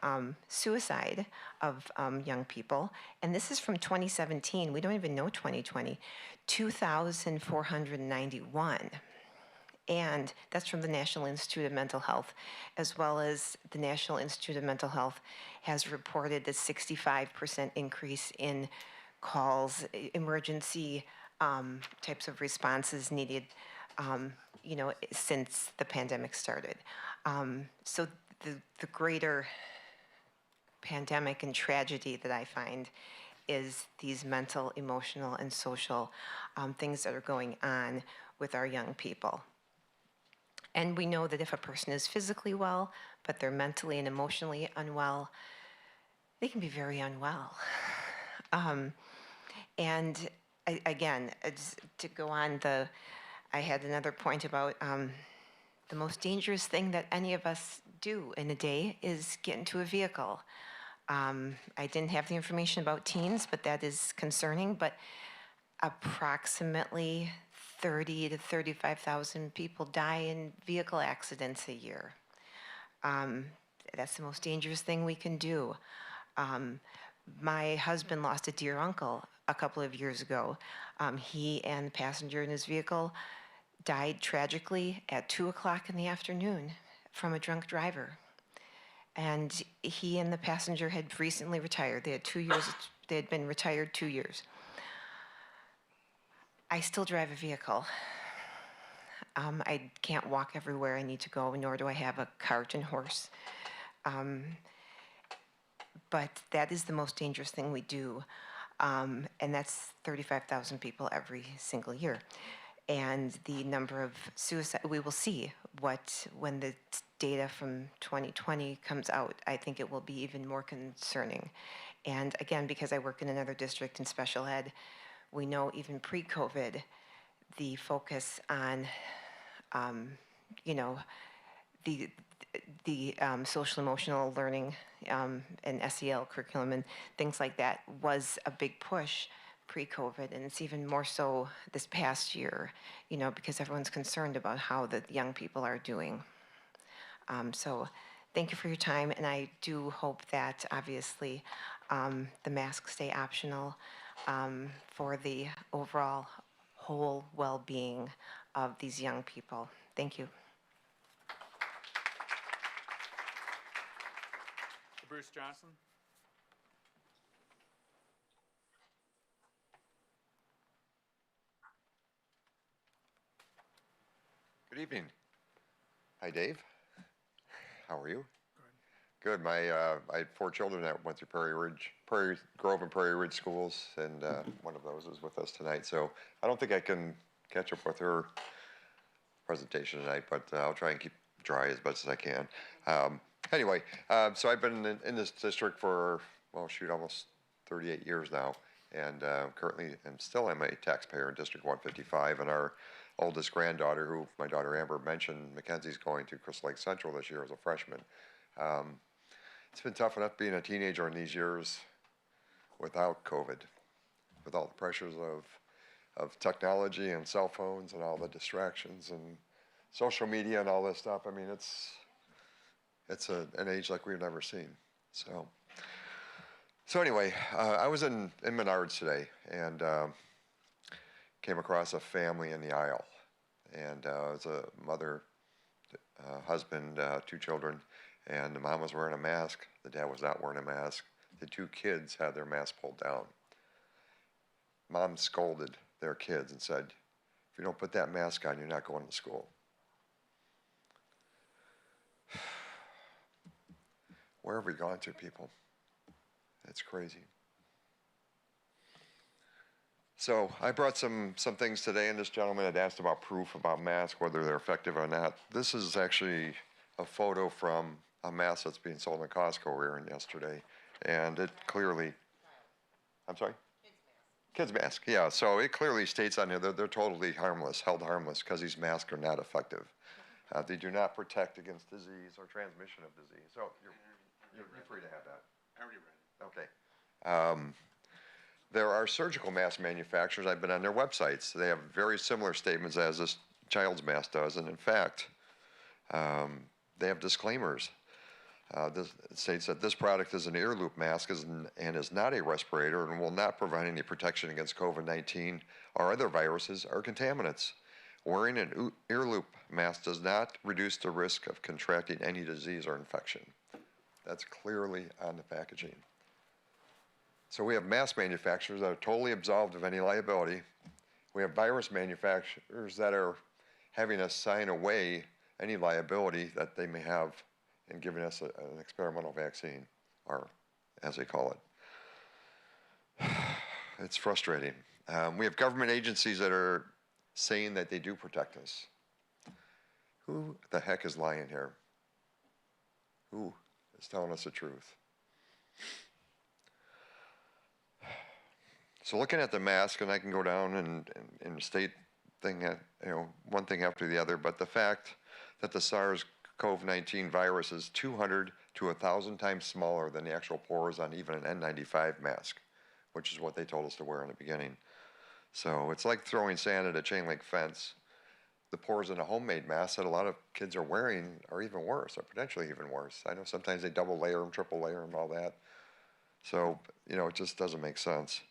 suicide of young people, and this is from 2017, we don't even know 2020, 2,491. And that's from the National Institute of Mental Health, as well as the National Institute of Mental Health has reported the 65% increase in calls, emergency types of responses needed, since the pandemic started. So the greater pandemic and tragedy that I find is these mental, emotional, and social things that are going on with our young people. And we know that if a person is physically well, but they're mentally and emotionally unwell, they can be very unwell. And again, to go on I had another point about the most dangerous thing that any of us do in a day is get into a vehicle. I didn't have the information about teens, but that is concerning. But approximately 30 to 35,000 people die in vehicle accidents a year. That's the most dangerous thing we can do. My husband lost a dear uncle a couple of years ago. He and the passenger in his vehicle died tragically at 2 o'clock in the afternoon from a drunk driver. And he and the passenger had recently retired. They had 2 years, they had been retired 2 years. I still drive a vehicle. I can't walk everywhere I need to go, nor do I have a cart and horse. But that is the most dangerous thing we do. And that's 35,000 people every single year. And the number of suicide, we will see when the data from 2020 comes out, I think it will be even more concerning. And again, because I work in another district in special ed, we know even pre-COVID, the focus on, the social emotional learning and SEL curriculum and things like that was a big push pre-COVID, and it's even more so this past year, because everyone's concerned about how the young people are doing. So thank you for your time, and I do hope that obviously the masks stay optional for the overall whole well-being of these young people. Thank you. Bruce Johnson. Good evening. Hi, Dave. How are you? Good. I had 4 children that went through Prairie Grove and Prairie Ridge schools, and one of those is with us tonight. So I don't think I can catch up with her presentation tonight, but I'll try and keep dry as best as I can. Anyway, so I've been in this district for, almost 38 years now, and currently am a taxpayer in District 155, and our oldest granddaughter, who my daughter Amber mentioned, Mackenzie's going to Crystal Lake Central this year as a freshman. It's been tough enough being a teenager in these years without COVID, with all the pressures of technology and cell phones and all the distractions and social media and all this stuff. I mean, it's an age like we've never seen. So anyway, I was in Menards today and came across a family in the aisle, and it was a mother, husband, 2 children, and the mom was wearing a mask. The dad was not wearing a mask. The 2 kids had their masks pulled down. Mom scolded their kids and said, "If you don't put that mask on, you're not going to school." Where have we gone to, people? It's crazy. So I brought some things today, and this gentleman had asked about proof about masks, whether they're effective or not. This is actually a photo from a mask that's being sold in Costco here yesterday, and it clearly, I'm sorry? Kids mask, yeah. So it clearly states on here that they're totally harmless, held harmless, because these masks are not effective. They do not protect against disease or transmission of disease. So you're free to have that. I already read it. Okay. There are surgical mask manufacturers. I've been on their websites. They have very similar statements as this child's mask does, and in fact, they have disclaimers. This states that this product is an ear loop mask and is not a respirator and will not provide any protection against COVID-19 or other viruses or contaminants. Wearing an ear loop mask does not reduce the risk of contracting any disease or infection. That's clearly on the packaging. So we have mask manufacturers that are totally absolved of any liability. We have virus manufacturers that are having us sign away any liability that they may have in giving us an experimental vaccine, or as they call it. It's frustrating. We have government agencies that are saying that they do protect us. Who the heck is lying here? Who is telling us the truth? So looking at the mask, and I can go down and state thing, one thing after the other, but the fact that the SARS-CoV-19 virus is 200 to 1,000 times smaller than the actual pores on even an N95 mask, which is what they told us to wear in the beginning. So it's like throwing sand at a chain link fence. The pores in a homemade mask that a lot of kids are wearing are even worse, or potentially even worse. I know sometimes they double layer them, triple layer them, all that. So, it just doesn't make sense.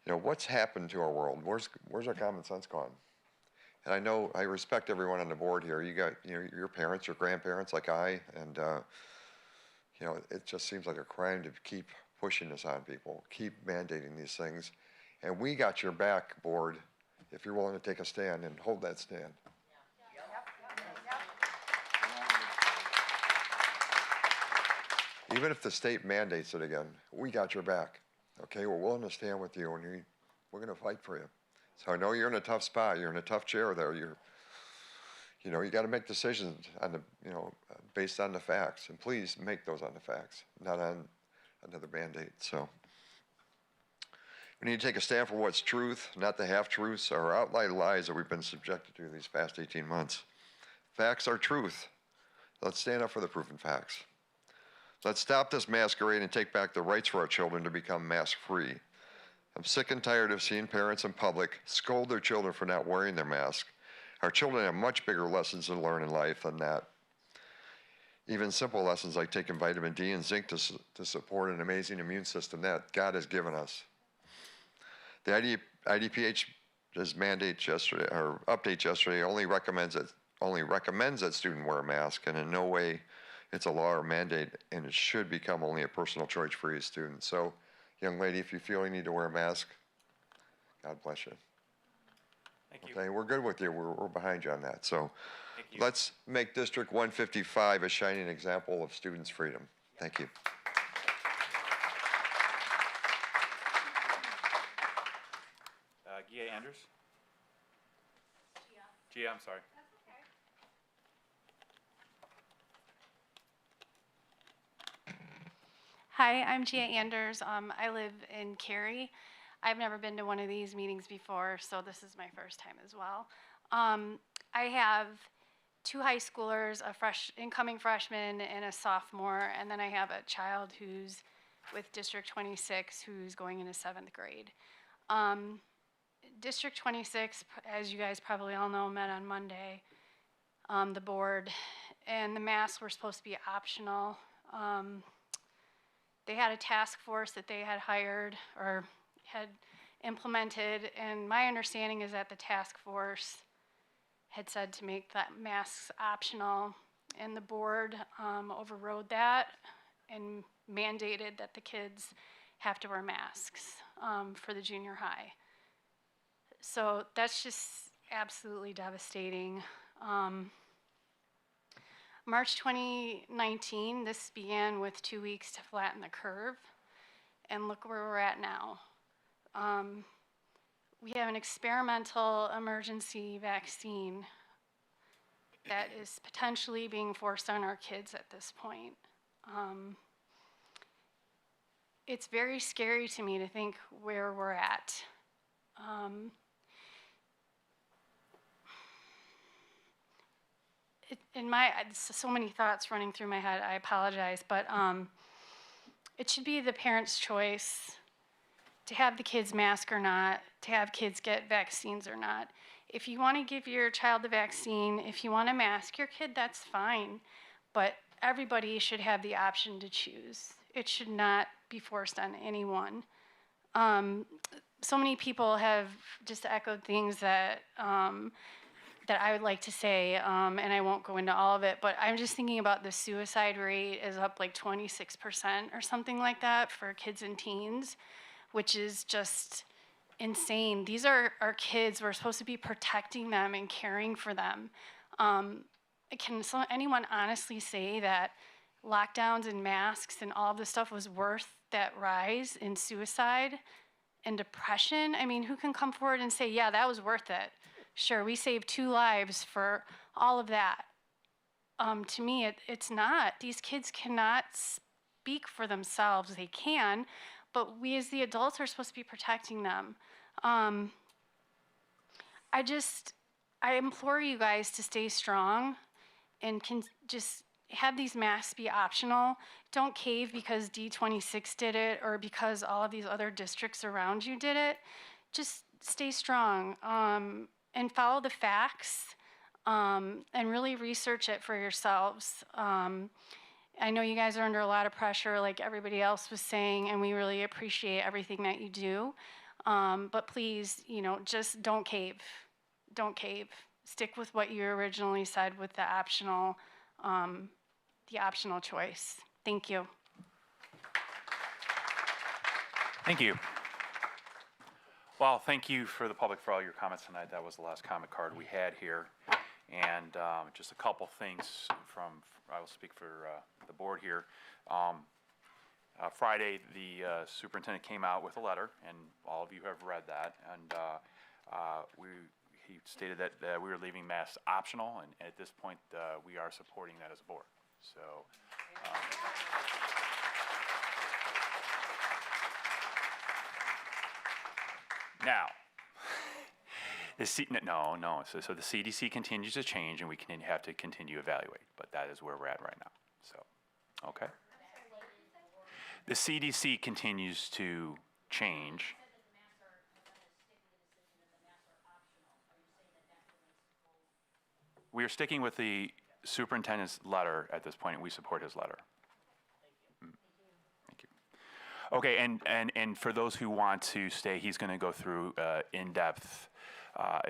What's happened to our world? Where's our common sense gone? And I know I respect everyone on the board here. You got your parents, your grandparents, like I, and it just seems like a crime to keep pushing this on people, keep mandating these things. And we got your back, board, if you're willing to take a stand and hold that stand. Even if the state mandates it again, we got your back. Okay, we're willing to stand with you, and we're going to fight for you. So I know you're in a tough spot. You're in a tough chair there. You got to make decisions on the, based on the facts, and please make those on the facts, not on another mandate. So we need to take a stand for what's truth, not the half-truths or outline lies that we've been subjected to these past 18 months. Facts are truth. Let's stand up for the proven facts. Let's stop this masquerade and take back the rights for our children to become mask-free. I'm sick and tired of seeing parents in public scold their children for not wearing their mask. Our children have much bigger lessons to learn in life than that. Even simple lessons like taking vitamin D and zinc to support an amazing immune system that God has given us. The IDPH's mandate yesterday, or update yesterday, only recommends that students wear a mask, and in no way it's a law or mandate, and it should become only a personal choice for each student. So, young lady, if you feel you need to wear a mask, God bless you. Thank you. Okay, we're good with you. We're behind you on that. So Thank you. let's make District 155 a shining example of students' freedom. Thank you. Gia Anders? Gia, I'm sorry. Hi, I'm Gia Anders. I live in Cary. I've never been to one of these meetings before, so this is my first time as well. I have two high schoolers, incoming freshman and a sophomore, and then I have a child who's with District 26 who's going into 7th grade. District 26, as you guys probably all know, met on Monday, the board, and the masks were supposed to be optional. They had a task force that they had hired or had implemented, and my understanding is that the task force had said to make that masks optional, and the board overrode that and mandated that the kids have to wear masks for the junior high. So that's just absolutely devastating. March 2019, this began with 2 weeks to flatten the curve, and look where we're at now. We have an experimental emergency vaccine that is potentially being forced on our kids at this point. It's very scary to me to think where we're at. So many thoughts running through my head, I apologize, but it should be the parent's choice to have the kids mask or not, to have kids get vaccines or not. If you want to give your child the vaccine, if you want to mask your kid, that's fine, but everybody should have the option to choose. It should not be forced on anyone. So many people have just echoed things that that I would like to say, and I won't go into all of it, but I'm just thinking about the suicide rate is up like 26% or something like that for kids and teens, which is just insane. These are our kids. We're supposed to be protecting them and caring for them. Can anyone honestly say that lockdowns and masks and all of this stuff was worth that rise in suicide and depression? I mean, who can come forward and say, yeah, that was worth it? Sure, we saved 2 lives for all of that. To me, it's not. These kids cannot speak for themselves. They can, but we as the adults are supposed to be protecting them. I implore you guys to stay strong and can just have these masks be optional. Don't cave because D26 did it or because all of these other districts around you did it. Just stay strong and follow the facts and really research it for yourselves. I know you guys are under a lot of pressure, like everybody else was saying, and we really appreciate everything that you do. But please, just don't cave. Don't cave. Stick with what you originally said with the optional choice. Thank you. Thank you. Well, thank you for the public for all your comments tonight. That was the last comment card we had here. And just a couple things I will speak for the board here. Friday, the superintendent came out with a letter, and all of you have read that. And he stated that we were leaving masks optional, and at this point, we are supporting that as a board. So. Now, so the CDC continues to change, and we have to continue to evaluate, but that is where we're at right now. So, okay. The CDC continues to change. We are sticking with the superintendent's letter at this point, and we support his letter. Thank you. Okay, and for those who want to stay, he's going to go through in-depth, not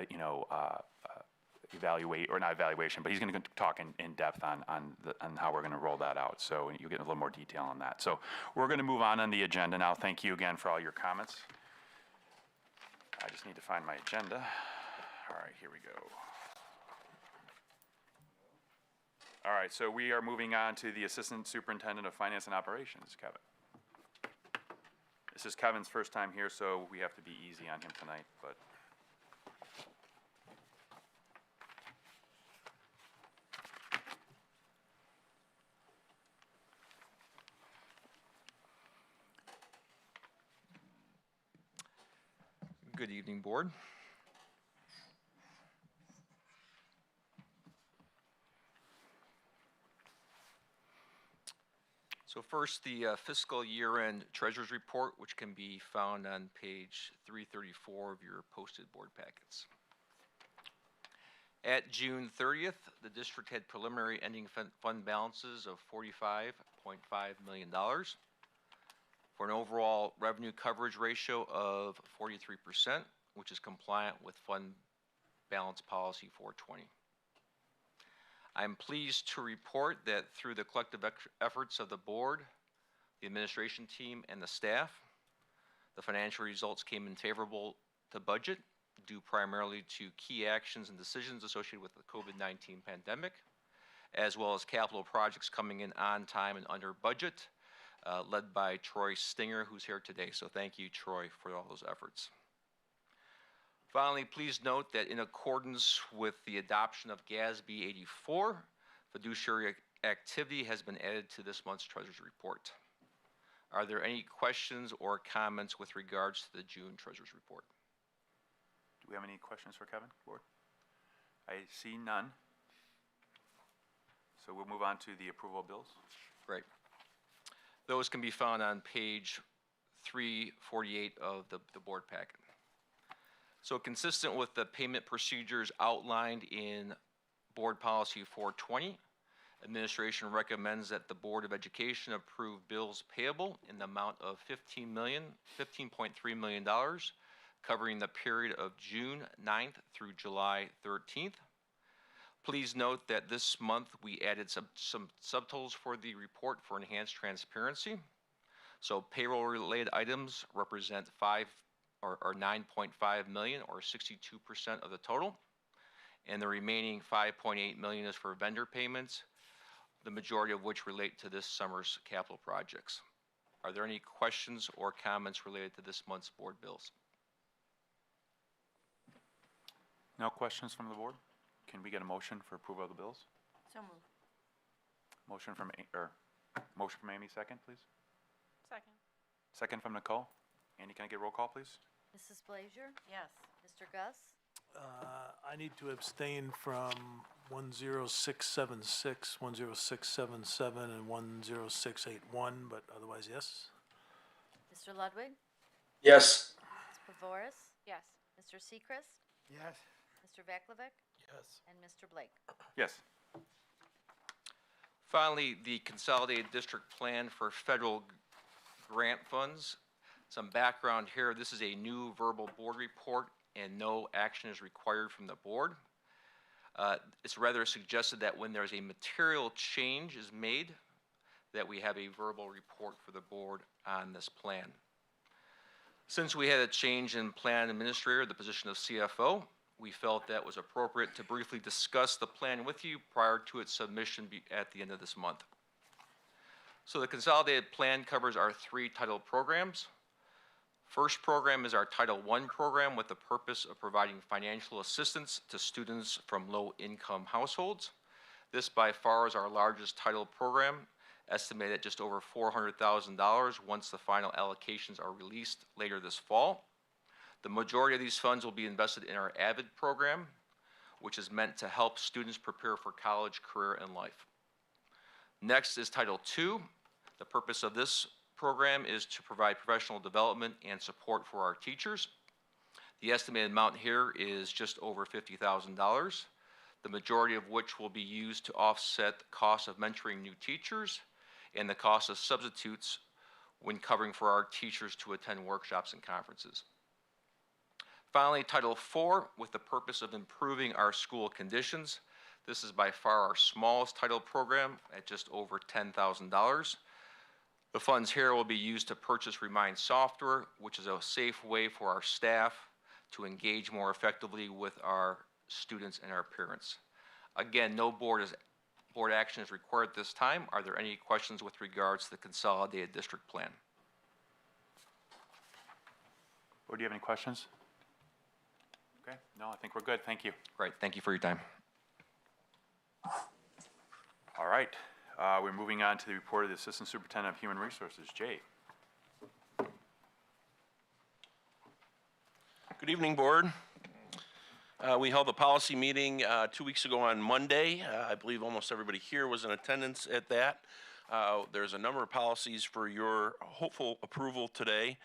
evaluation, but he's going to talk in depth on how we're going to roll that out. So you'll get a little more detail on that. So we're going to move on the agenda now. Thank you again for all your comments. I just need to find my agenda. All right, here we go. All right, so we are moving on to the Assistant Superintendent of Finance and Operations, Kevin. This is Kevin's first time here, so we have to be easy on him tonight, but. Good evening, Board. So first, the fiscal year-end treasurer's report, which can be found on page 334 of your posted board packets. At June 30th, the district had preliminary ending fund balances of $45.5 million for an overall revenue coverage ratio of 43%, which is compliant with fund balance policy 420. I'm pleased to report that through the collective efforts of the board, the administration team, and the staff, the financial results came in favorable to budget, due primarily to key actions and decisions associated with the COVID-19 pandemic, as well as capital projects coming in on time and under budget, led by Troy Stinger, who's here today. So thank you, Troy, for all those efforts. Finally, please note that in accordance with the adoption of GASB 84, fiduciary activity has been added to this month's Treasurer's Report. Are there any questions or comments with regards to the June Treasurer's Report? Do we have any questions for Kevin, Board? I see none. So we'll move on to the approval of bills. Great. Those can be found on page 348 of the board packet. So consistent with the payment procedures outlined in Board Policy 420, administration recommends that the Board of Education approve bills payable in the amount of $15.3 million, covering the period of June 9th through July 13th. Please note that this month we added some subtotals for the report for enhanced transparency. So payroll-related items represent 9.5 million, or 62% of the total, and the remaining 5.8 million is for vendor payments, the majority of which relate to this summer's capital projects. Are there any questions or comments related to this month's board bills? No questions from the board? Can we get a motion for approval of the bills? So moved. Motion from Amy, second, please. Second. Second from Nicole. Andy, can I get a roll call, please? Mrs. Blazier? Yes. Mr. Gus? I need to abstain from 10676, 10677, and 10681, but otherwise, yes. Mr. Ludwig? Yes. Ms. Pavoris? Yes. Mr. Seacrest? Yes. Mr. Vakovic? Yes. And Mr. Blake? Yes. Finally, the Consolidated District Plan for Federal Grant Funds. Some background here, this is a new verbal board report and no action is required from the board. It's rather suggested that when there's a material change is made, that we have a verbal report for the board on this plan. Since we had a change in plan administrator, the position of CFO, we felt that was appropriate to briefly discuss the plan with you prior to its submission at the end of this month. So the consolidated plan covers our 3 title programs. First program is our Title I program with the purpose of providing financial assistance to students from low-income households. This by far is our largest title program, estimated at just over $400,000 once the final allocations are released later this fall. The majority of these funds will be invested in our AVID program, which is meant to help students prepare for college, career, and life. Next is Title II. The purpose of this program is to provide professional development and support for our teachers. The estimated amount here is just over $50,000, the majority of which will be used to offset the cost of mentoring new teachers and the cost of substitutes when covering for our teachers to attend workshops and conferences. Finally, Title IV, with the purpose of improving our school conditions. This is by far our smallest title program at just over $10,000. The funds here will be used to purchase Remind software, which is a safe way for our staff to engage more effectively with our students and our parents. Again, no board action is required at this time. Are there any questions with regards to the Consolidated District Plan? Board, do you have any questions? Okay, no, I think we're good. Thank you. Great, thank you for your time. All right, we're moving on to the report of the Assistant Superintendent of Human Resources, Jay. Good evening, Board. We held a policy meeting 2 weeks ago on Monday. I believe almost everybody here was in attendance at that. There's a number of policies for your hopeful approval today.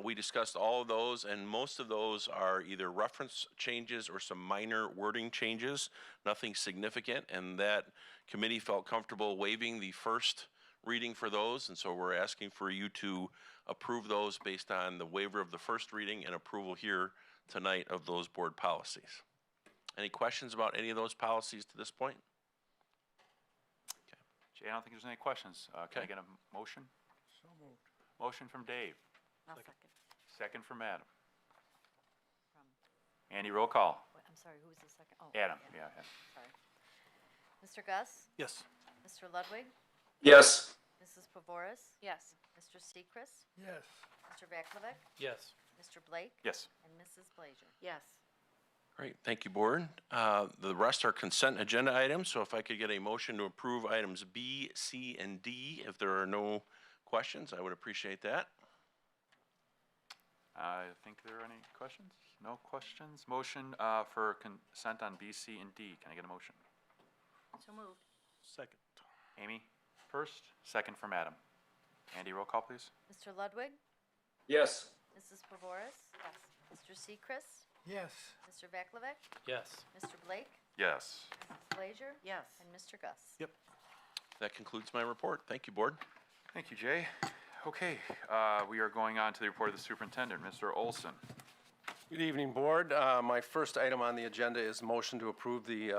We discussed all of those, and most of those are either reference changes or some minor wording changes, nothing significant, and that committee felt comfortable waiving the first reading for those, and so we're asking for you to approve those based on the waiver of the first reading and approval here tonight of those board policies. Any questions about any of those policies to this point? Jay, I don't think there's any questions. Can I Okay. get a motion? So moved. Motion from Dave, I'll second. second from Adam. From, Andy, roll call. I'm sorry, who was the second? Oh, Adam, yeah. Sorry. Mr. Gus? Yes. Mr. Ludwig? Yes. Mrs. Pavoris? Yes. Mr. Seacrest? Yes. Mr. Vakovic? Yes. Mr. Blake? Yes. And Mrs. Blazier? Yes. Great, thank you, Board. The rest are consent agenda items, so if I could get a motion to approve items B, C, and D, if there are no questions, I would appreciate that. I think there are any questions? No questions? Motion for consent on B, C, and D. Can I get a motion? So moved. Second. Amy, first, second from Adam. Andy, roll call, please. Mr. Ludwig? Yes. Mrs. Pavoris? Yes. Mr. Seacrest? Yes. Mr. Vakovic? Yes. Mr. Blake? Yes. Mrs. Blazier? Yes. And Mr. Gus? Yep. That concludes my report. Thank you, Board. Thank you, Jay. Okay, we are going on to the report of the superintendent, Mr. Olson. Good evening, Board. My first item on the agenda is motion to approve the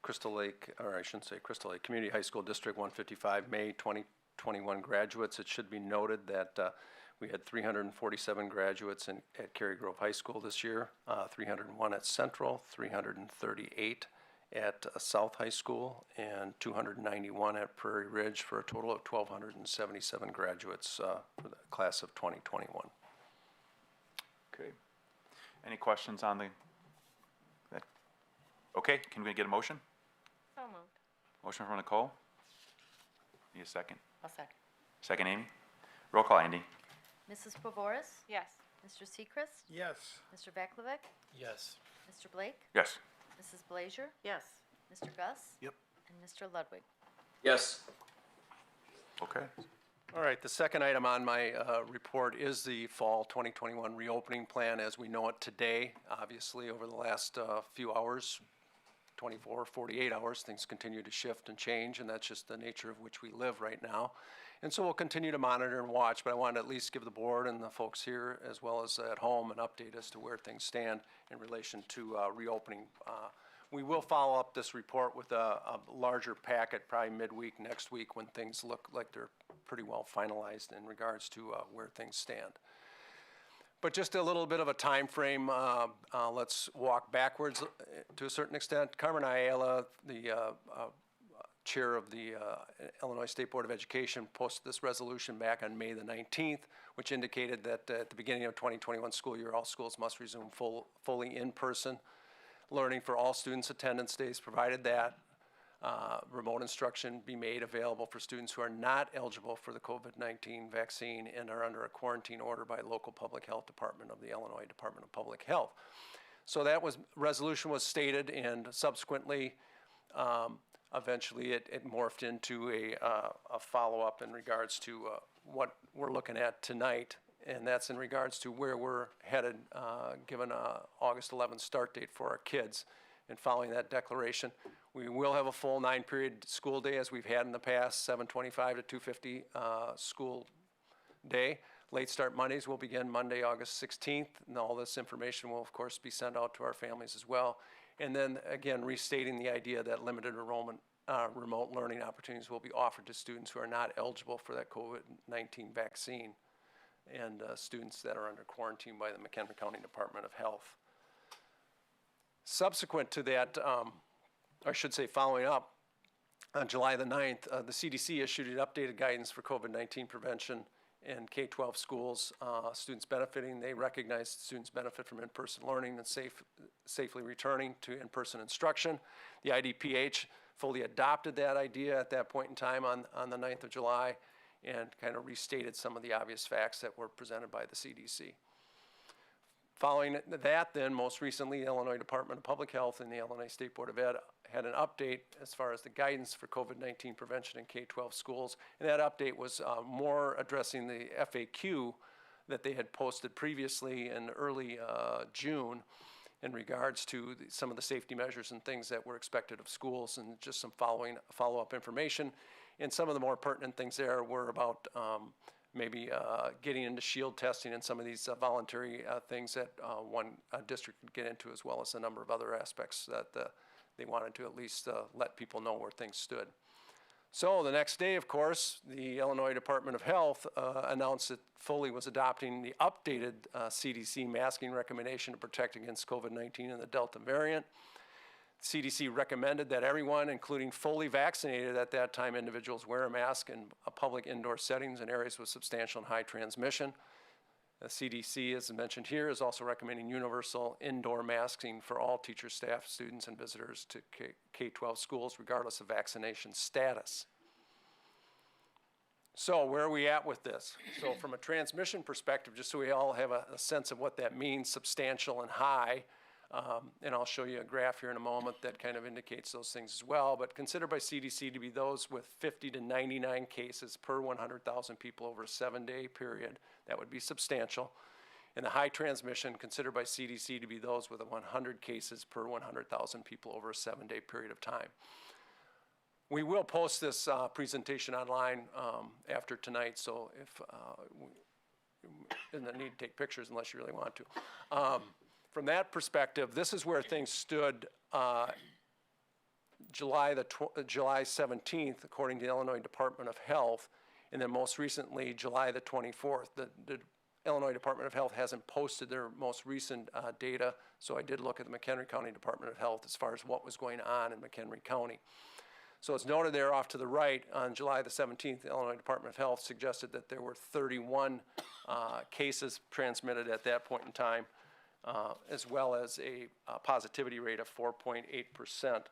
Crystal Lake, or I shouldn't say Crystal Lake, Community High School District 155, May 2021 graduates. It should be noted that we had 347 graduates at Cary Grove High School this year, 301 at Central, 338 at South High School, and 291 at Prairie Ridge, for a total of 1,277 graduates for the class of 2021. Okay. Any questions on that? Okay, can we get a motion? So moved. Motion from Nicole? Need a second? I'll second. Second, Amy? Roll call, Andy. Mrs. Pavoris? Yes. Mr. Seacrest? Yes. Mr. Veklovich? Yes. Mr. Blake? Yes. Mrs. Blazier? Yes. Mr. Gus? Yep. And Mr. Ludwig? Yes. Okay. All right, the second item on my report is the fall 2021 reopening plan as we know it today. Obviously, over the last few hours, 24, 48 hours, things continue to shift and change, and that's just the nature of which we live right now. And so we'll continue to monitor and watch, but I wanted to at least give the board and the folks here, as well as at home, an update as to where things stand in relation to reopening. We will follow up this report with a larger packet, probably midweek next week, when things look like they're pretty well finalized in regards to where things stand. But just a little bit of a time frame. Let's walk backwards to a certain extent. Carmen Ayala, the chair of the Illinois State Board of Education, posted this resolution back on May the 19th, which indicated that at the beginning of 2021 school year, all schools must resume fully in-person learning for all students' attendance days, provided that remote instruction be made available for students who are not eligible for the COVID-19 vaccine and are under a quarantine order by local public health department of the Illinois Department of Public Health. So that resolution was stated, and subsequently, eventually it morphed into a follow-up in regards to what we're looking at tonight, and that's in regards to where we're headed, given a August 11th start date for our kids. And following that declaration, we will have a full 9-period school day as we've had in the past, 7:25 to 2:50 school day. Late start Mondays will begin Monday, August 16th, and all this information will, of course, be sent out to our families as well. And then, again, restating the idea that limited enrollment remote learning opportunities will be offered to students who are not eligible for that COVID-19 vaccine and students that are under quarantine by the McHenry County Department of Health. Subsequent to that, I should say following up, on July the 9th, the CDC issued an updated guidance for COVID-19 prevention in K-12 schools. Students benefiting, they recognize students benefit from in-person learning and safely returning to in-person instruction. The IDPH fully adopted that idea at that point in time on the 9th of July and kind of restated some of the obvious facts that were presented by the CDC. Following that, then, most recently, the Illinois Department of Public Health and the Illinois State Board of Ed had an update as far as the guidance for COVID-19 prevention in K-12 schools. And that update was more addressing the FAQ that they had posted previously in early June in regards to some of the safety measures and things that were expected of schools, and just some follow-up information. And some of the more pertinent things there were about maybe getting into shield testing and some of these voluntary things that one district could get into, as well as a number of other aspects that they wanted to at least let people know where things stood. So the next day, of course, the Illinois Department of Health announced it fully was adopting the updated CDC masking recommendation to protect against COVID-19 and the Delta variant. CDC recommended that everyone, including fully vaccinated at that time individuals, wear a mask in public indoor settings in areas with substantial and high transmission. The CDC, as mentioned here, is also recommending universal indoor masking for all teachers, staff, students, and visitors to K-12 schools, regardless of vaccination status. So where are we at with this? So from a transmission perspective, just so we all have a sense of what that means, substantial and high, and I'll show you a graph here in a moment that kind of indicates those things as well, but considered by CDC to be those with 50 to 99 cases per 100,000 people over a 7-day period. That would be substantial. And the high transmission considered by CDC to be those with 100 cases per 100,000 people over a 7-day period of time. We will post this presentation online after tonight, so if doesn't need to take pictures unless you really want to. From that perspective, this is where things stood July 17th, according to the Illinois Department of Health, and then most recently, July the 24th. The Illinois Department of Health hasn't posted their most recent data, so I did look at the McHenry County Department of Health as far as what was going on in McHenry County. So it's noted there off to the right, on July the 17th, the Illinois Department of Health suggested that there were 31 cases transmitted at that point in time, as well as a positivity rate of 4.8%.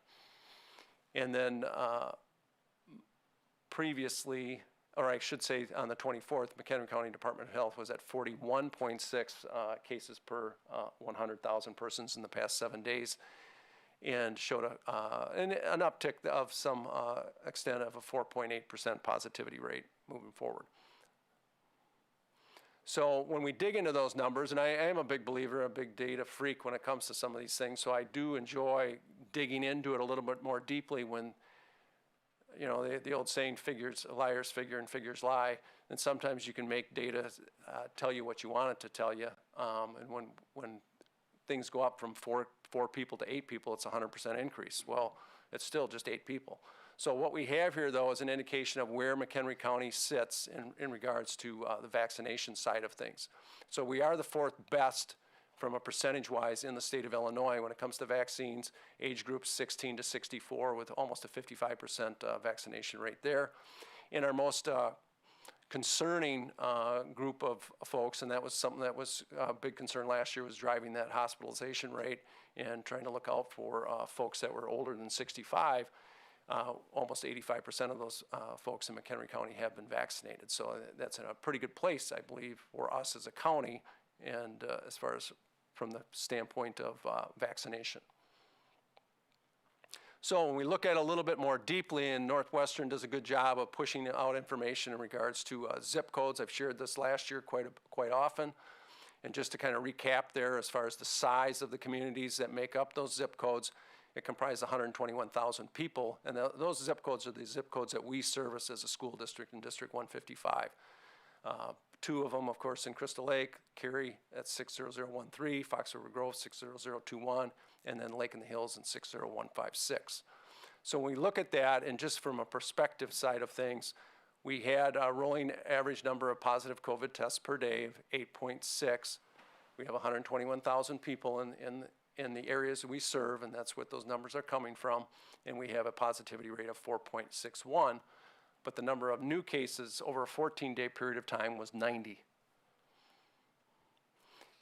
And then previously, or I should say on the 24th, McHenry County Department of Health was at 41.6 cases per 100,000 persons in the past 7 days, and showed an uptick of some extent of a 4.8% positivity rate moving forward. So when we dig into those numbers, and I am a big believer, a big data freak when it comes to some of these things, so I do enjoy digging into it a little bit more deeply when, you know, the old saying, figures, liars figure and figures lie, and sometimes you can make data tell you what you want it to tell you, and when things go up from four people to 8 people, it's a 100% increase. Well, it's still just 8 people. So what we have here, though, is an indication of where McHenry County sits in regards to the vaccination side of things. So we are the 4th best from a percentage-wise in the state of Illinois when it comes to vaccines, age groups 16 to 64 with almost a 55% vaccination rate there. In our most concerning group of folks, and that was something that was a big concern last year, was driving that hospitalization rate and trying to look out for folks that were older than 65. Almost 85% of those folks in McHenry County have been vaccinated. So that's in a pretty good place, I believe, for us as a county, and as far as from the standpoint of vaccination. So when we look at it a little bit more deeply, and Northwestern does a good job of pushing out information in regards to zip codes. I've shared this last year quite often. And just to kind of recap there, as far as the size of the communities that make up those zip codes, it comprises 121,000 people, and those zip codes are the zip codes that we service as a school district in District 155. 2 of them, of course, in Crystal Lake, Cary at 60013, Fox River Grove 60021, and then Lake in the Hills in 60156. So when we look at that, and just from a perspective side of things, we had a rolling average number of positive COVID tests per day of 8.6. We have 121,000 people in the areas we serve, and that's what those numbers are coming from, and we have a positivity rate of 4.61, but the number of new cases over a 14-day period of time was 90.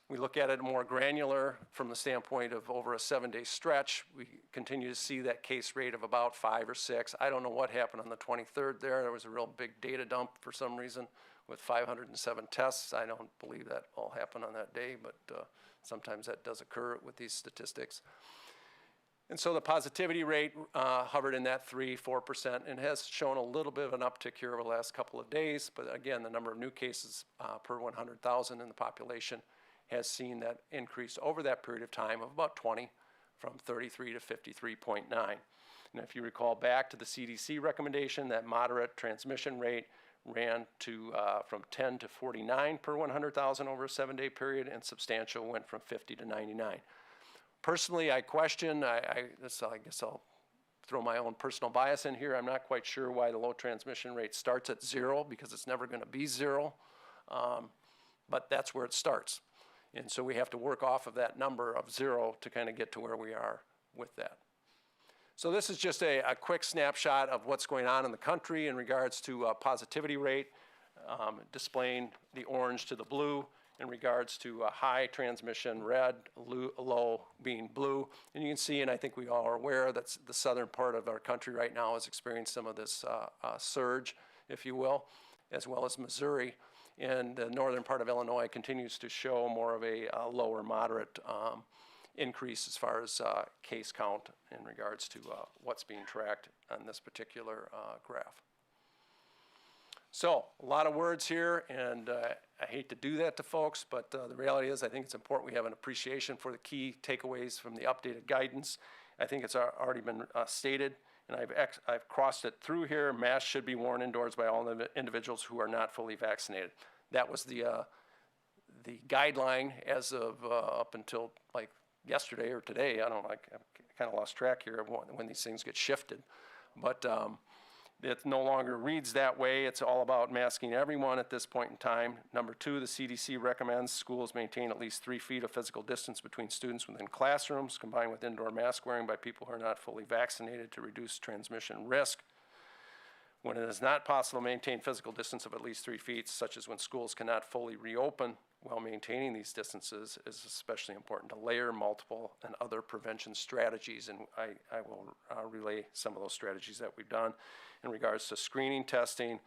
We look at it more granular from the standpoint of over a 7-day stretch. We continue to see that case rate of about 5 or 6. I don't know what happened on the 23rd there. There was a real big data dump for some reason with 507 tests. I don't believe that all happened on that day, but sometimes that does occur with these statistics. And so the positivity rate hovered in that 3-4% and has shown a little bit of an uptick here over the last couple of days. But again, the number of new cases per 100,000 in the population has seen that increase over that period of time of about 20, from 33 to 53.9. And if you recall back to the CDC recommendation, that moderate transmission rate ran to from 10 to 49 per 100,000 over a 7-day period, and substantial went from 50 to 99. Personally, I question, I guess I'll throw my own personal bias in here. I'm not quite sure why the low transmission rate starts at 0, because it's never going to be 0, but that's where it starts. And so we have to work off of that number of 0 to kind of get to where we are with that. So this is just a quick snapshot of what's going on in the country in regards to positivity rate, displaying the orange to the blue in regards to high transmission, red, low being blue. And you can see, and I think we all are aware, that the southern part of our country right now is experiencing some of this surge, if you will, as well as Missouri. And the northern part of Illinois continues to show more of a lower moderate increase as far as case count in regards to what's being tracked on this particular graph. So a lot of words here, and I hate to do that to folks, but the reality is I think it's important we have an appreciation for the key takeaways from the updated guidance. I think it's already been stated, and I've crossed it through here. Masks should be worn indoors by all individuals who are not fully vaccinated. That was the guideline as of up until like yesterday or today. I don't know, I kind of lost track here of when these things get shifted. But it no longer reads that way. It's all about masking everyone at this point in time. Number 2, the CDC recommends schools maintain at least 3 feet of physical distance between students within classrooms, combined with indoor mask wearing by people who are not fully vaccinated to reduce transmission risk. When it is not possible to maintain physical distance of at least 3 feet, such as when schools cannot fully reopen while maintaining these distances, is especially important to layer multiple and other prevention strategies. And I will relay some of those strategies that we've done in regards to screening, testing,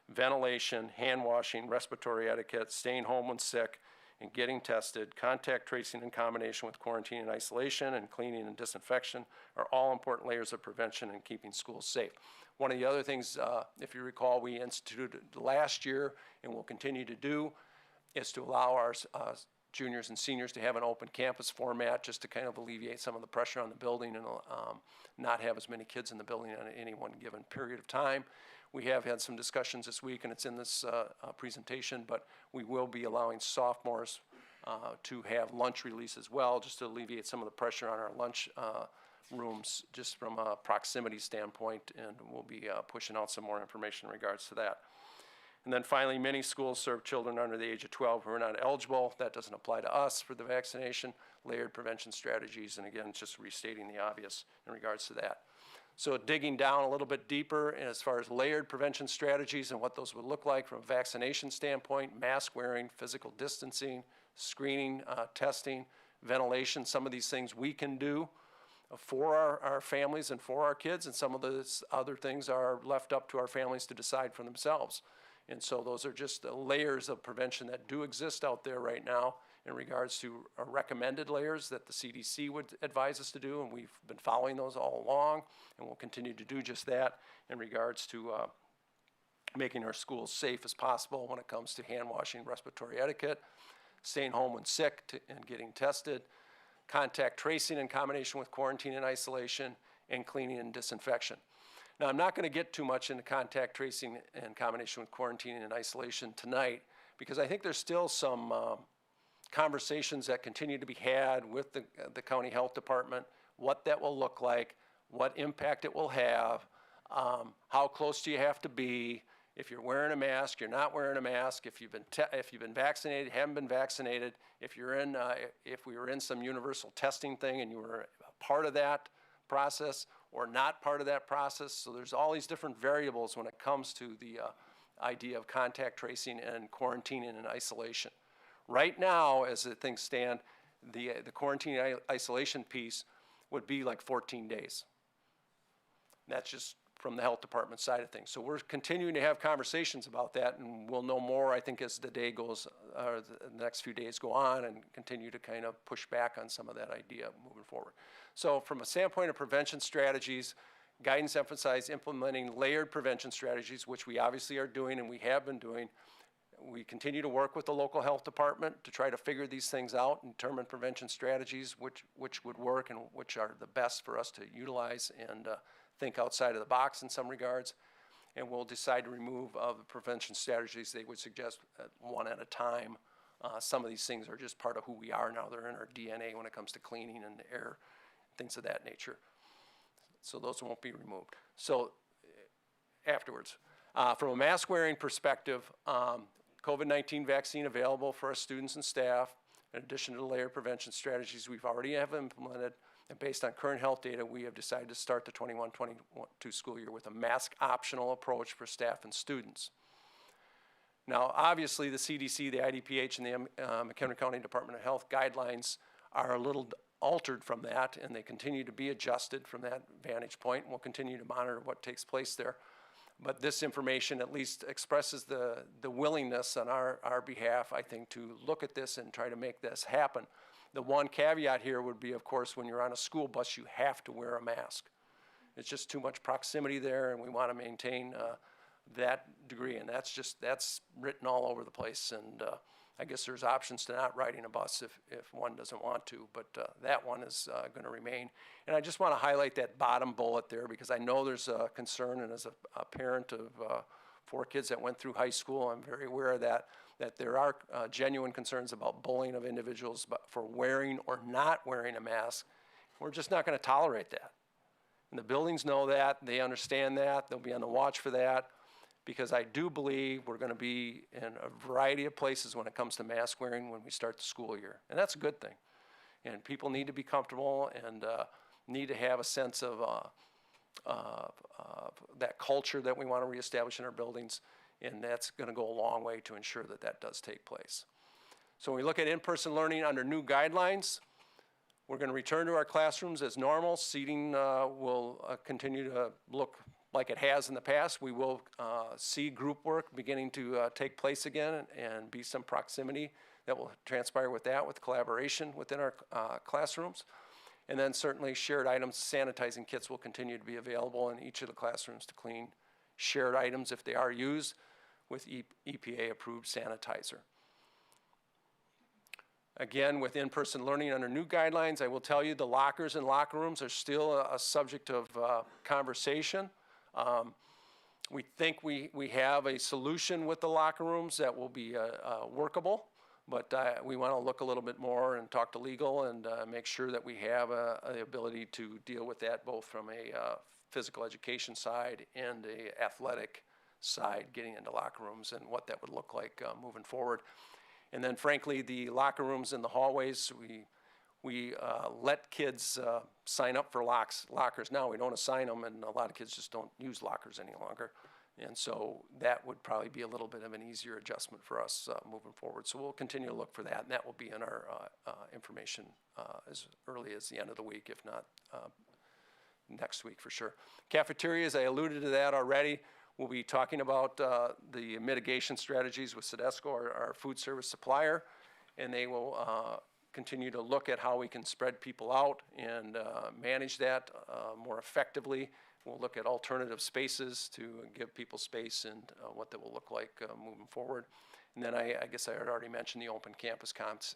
ventilation, hand washing, respiratory etiquette, staying home when sick, and getting tested, contact tracing in combination with quarantine and isolation, and cleaning and disinfection are all important layers of prevention and keeping schools safe. One of the other things, if you recall, we instituted last year and will continue to do is to allow our juniors and seniors to have an open campus format just to kind of alleviate some of the pressure on the building and not have as many kids in the building at any one given period of time. We have had some discussions this week, and it's in this presentation, but we will be allowing sophomores to have lunch release as well, just to alleviate some of the pressure on our lunch rooms, just from a proximity standpoint, and we'll be pushing out some more information in regards to that. And then finally, many schools serve children under the age of 12 who are not eligible. That doesn't apply to us for the vaccination. Layered prevention strategies, and again, just restating the obvious in regards to that. So digging down a little bit deeper as far as layered prevention strategies and what those would look like from a vaccination standpoint, mask wearing, physical distancing, screening, testing, ventilation, some of these things we can do for our families and for our kids, and some of those other things are left up to our families to decide for themselves. And so those are just the layers of prevention that do exist out there right now in regards to recommended layers that the CDC would advise us to do, and we've been following those all along, and we'll continue to do just that in regards to making our schools safe as possible when it comes to hand washing, respiratory etiquette, staying home when sick and getting tested, contact tracing in combination with quarantine and isolation, and cleaning and disinfection. Now, I'm not going to get too much into contact tracing in combination with quarantine and isolation tonight, because I think there's still some conversations that continue to be had with the county health department, what that will look like, what impact it will have, how close do you have to be, if you're wearing a mask, you're not wearing a mask, if you've been vaccinated, haven't been vaccinated, if we were in some universal testing thing and you were a part of that process or not part of that process. So there's all these different variables when it comes to the idea of contact tracing and quarantining and isolation. Right now, as things stand, the quarantine and isolation piece would be like 14 days. That's just from the health department side of things. So we're continuing to have conversations about that, and we'll know more, I think, as the day goes, or the next few days go on, and continue to kind of push back on some of that idea moving forward. So from a standpoint of prevention strategies, guidance emphasized implementing layered prevention strategies, which we obviously are doing and we have been doing. We continue to work with the local health department to try to figure these things out and determine prevention strategies which would work and which are the best for us to utilize and think outside of the box in some regards. And we'll decide to remove the prevention strategies they would suggest one at a time. Some of these things are just part of who we are now. They're in our DNA when it comes to cleaning and air, things of that nature. So those won't be removed. So afterwards, from a mask wearing perspective, COVID-19 vaccine available for our students and staff, in addition to the layered prevention strategies we've already have implemented. And based on current health data, we have decided to start the 21-22 school year with a mask optional approach for staff and students. Now, obviously, the CDC, the IDPH, and the McHenry County Department of Health guidelines are a little altered from that, and they continue to be adjusted from that vantage point, and we'll continue to monitor what takes place there. But this information at least expresses the willingness on our behalf, I think, to look at this and try to make this happen. The one caveat here would be, of course, when you're on a school bus, you have to wear a mask. It's just too much proximity there, and we want to maintain that degree, and that's written all over the place. And I guess there's options to not riding a bus if one doesn't want to, but that one is going to remain. And I just want to highlight that bottom bullet there, because I know there's a concern, and as a parent of 4 kids that went through high school, I'm very aware of that there are genuine concerns about bullying of individuals for wearing or not wearing a mask. We're just not going to tolerate that. And the buildings know that, they understand that, they'll be on the watch for that, because I do believe we're going to be in a variety of places when it comes to mask wearing when we start the school year. And that's a good thing. And people need to be comfortable and need to have a sense of that culture that we want to reestablish in our buildings. And that's going to go a long way to ensure that that does take place. So when we look at in-person learning under new guidelines, we're going to return to our classrooms as normal. Seating will continue to look like it has in the past. We will see group work beginning to take place again and be some proximity that will transpire with that, with collaboration within our classrooms. And then certainly shared items, sanitizing kits will continue to be available in each of the classrooms to clean shared items if they are used with EPA-approved sanitizer. Again, with in-person learning under new guidelines, I will tell you the lockers and locker rooms are still a subject of conversation. We think we have a solution with the locker rooms that will be workable, but we want to look a little bit more and talk to legal and make sure that we have the ability to deal with that both from a physical education side and a athletic side, getting into locker rooms and what that would look like moving forward. And then frankly, the locker rooms in the hallways, we let kids sign up for lockers now. We don't assign them, and a lot of kids just don't use lockers any longer. And so that would probably be a little bit of an easier adjustment for us moving forward. So we'll continue to look for that, and that will be in our information as early as the end of the week, if not next week for sure. Cafeterias, I alluded to that already. We'll be talking about the mitigation strategies with Sedesco, our food service supplier, and they will continue to look at how we can spread people out and manage that more effectively. We'll look at alternative spaces to give people space and what that will look like moving forward. And then I guess I had already mentioned the open campus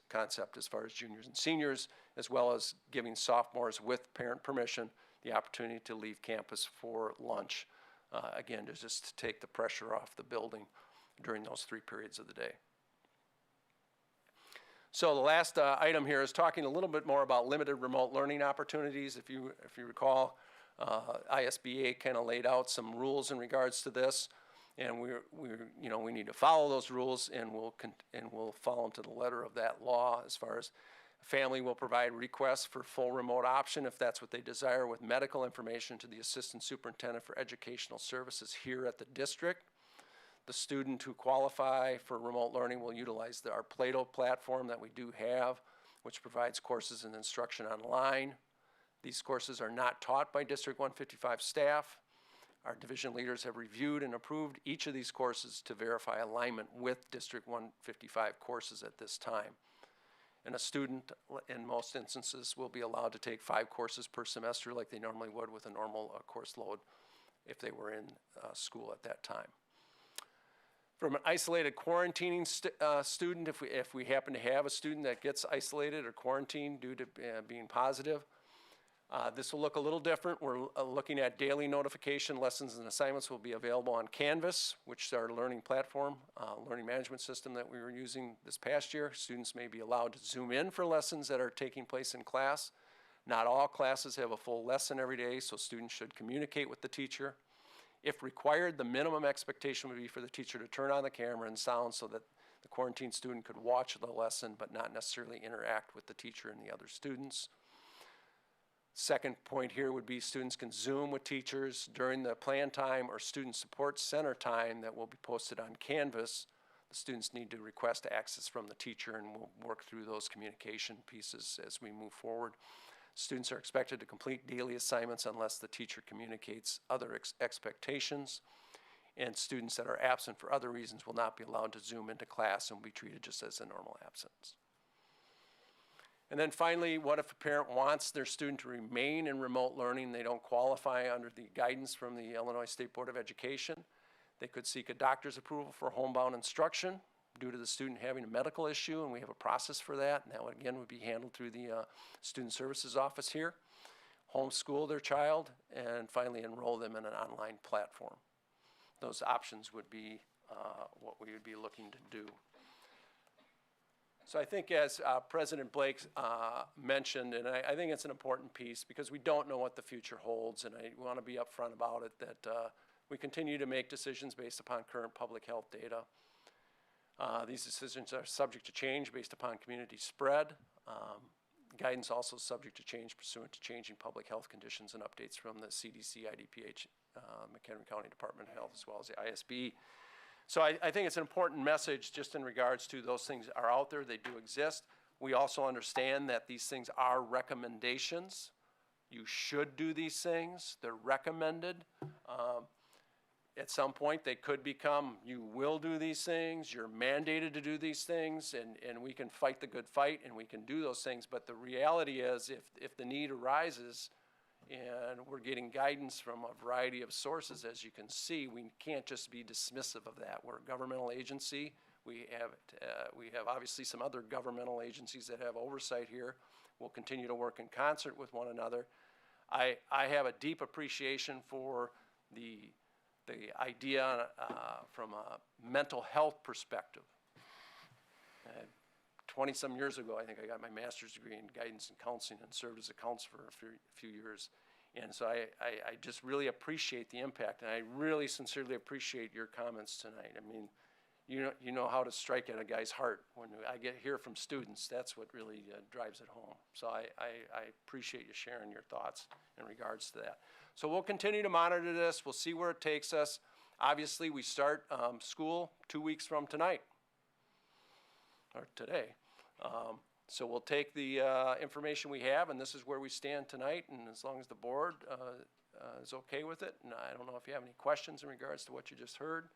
concept as far as juniors and seniors, as well as giving sophomores with parent permission the opportunity to leave campus for lunch. Again, to just take the pressure off the building during those 3 periods of the day. So the last item here is talking a little bit more about limited remote learning opportunities. If you recall, ISBA kind of laid out some rules in regards to this, and we need to follow those rules, and we'll follow them to the letter of that law. As far as family will provide requests for full remote option if that's what they desire, with medical information to the Assistant Superintendent for Educational Services here at the district. The student who qualify for remote learning will utilize our Plato platform that we do have, which provides courses and instruction online. These courses are not taught by District 155 staff. Our division leaders have reviewed and approved each of these courses to verify alignment with District 155 courses at this time. And a student, in most instances, will be allowed to take 5 courses per semester like they normally would with a normal course load if they were in school at that time. From an isolated quarantining student, if we happen to have a student that gets isolated or quarantined due to being positive, this will look a little different. We're looking at daily notification. Lessons and assignments will be available on Canvas, which is our learning platform, learning management system that we were using this past year. Students may be allowed to zoom in for lessons that are taking place in class. Not all classes have a full lesson every day, so students should communicate with the teacher. If required, the minimum expectation would be for the teacher to turn on the camera and sound so that the quarantined student could watch the lesson but not necessarily interact with the teacher and the other students. Second point here would be students can Zoom with teachers during the plan time or student support center time that will be posted on Canvas. The students need to request access from the teacher, and we'll work through those communication pieces as we move forward. Students are expected to complete daily assignments unless the teacher communicates other expectations, and students that are absent for other reasons will not be allowed to Zoom into class and will be treated just as a normal absence. And then finally, what if a parent wants their student to remain in remote learning? They don't qualify under the guidance from the Illinois State Board of Education. They could seek a doctor's approval for homebound instruction due to the student having a medical issue, and we have a process for that, and that would, again, would be handled through the Student Services Office here. Homeschool their child, and finally enroll them in an online platform. Those options would be what we would be looking to do. So I think as President Blake mentioned, and I think it's an important piece because we don't know what the future holds, and I want to be upfront about it, that we continue to make decisions based upon current public health data. These decisions are subject to change based upon community spread. Guidance also subject to change pursuant to changing public health conditions and updates from the CDC, IDPH, McHenry County Department of Health, as well as the ISB. So I think it's an important message just in regards to those things are out there, they do exist. We also understand that these things are recommendations You should do these things. They're recommended. At some point, they could become, you will do these things, you're mandated to do these things, and we can fight the good fight, and we can do those things. But the reality is, if the need arises, and we're getting guidance from a variety of sources, as you can see, we can't just be dismissive of that. We're a governmental agency. We have obviously some other governmental agencies that have oversight here. We'll continue to work in concert with one another. I have a deep appreciation for the idea from a mental health perspective. 20-some years ago, I think I got my master's degree in guidance and counseling and served as a counselor for a few years. And so I just really appreciate the impact, and I really sincerely appreciate your comments tonight. I mean, you know how to strike at a guy's heart. When I hear from students, that's what really drives it home. So I appreciate you sharing your thoughts in regards to that. So we'll continue to monitor this. We'll see where it takes us. Obviously, we start school 2 weeks from tonight, or today. So we'll take the information we have, and this is where we stand tonight, and as long as the board is okay with it, and I don't know if you have any questions in regards to what you just heard,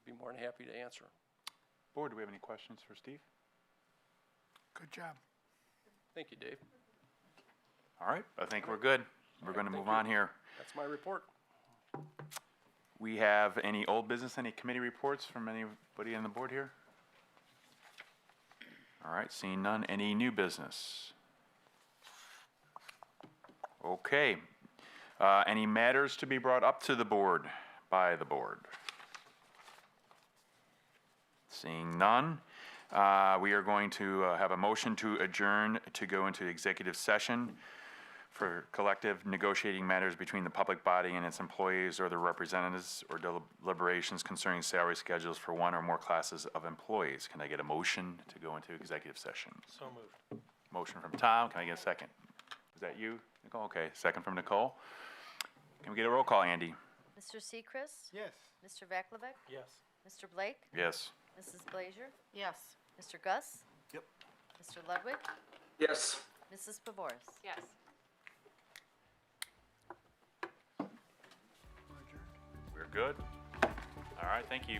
be more than happy to answer. Board, do we have any questions for Steve? Good job. Thank you, Dave. All right, I think we're good. We're going to move on here. That's my report. We have any old business, any committee reports from anybody on the board here? All right, seeing none. Any new business? Okay. Any matters to be brought up to the board by the board? Seeing none, we are going to have a motion to adjourn to go into executive session for collective negotiating matters between the public body and its employees or their representatives, or deliberations concerning salary schedules for one or more classes of employees. Can I get a motion to go into executive session? So moved. Motion from Tom. Can I get a second? Is that you, Nicole? Okay, second from Nicole. Can we get a roll call, Andy? Mr. Seacrest? Yes. Mr. Vakovic? Yes. Mr. Blake? Yes. Mrs. Blazier? Yes. Mr. Gus? Yep. Mr. Ludwig? Yes. Mrs. Pavoris? Yes. We're good. All right, thank you.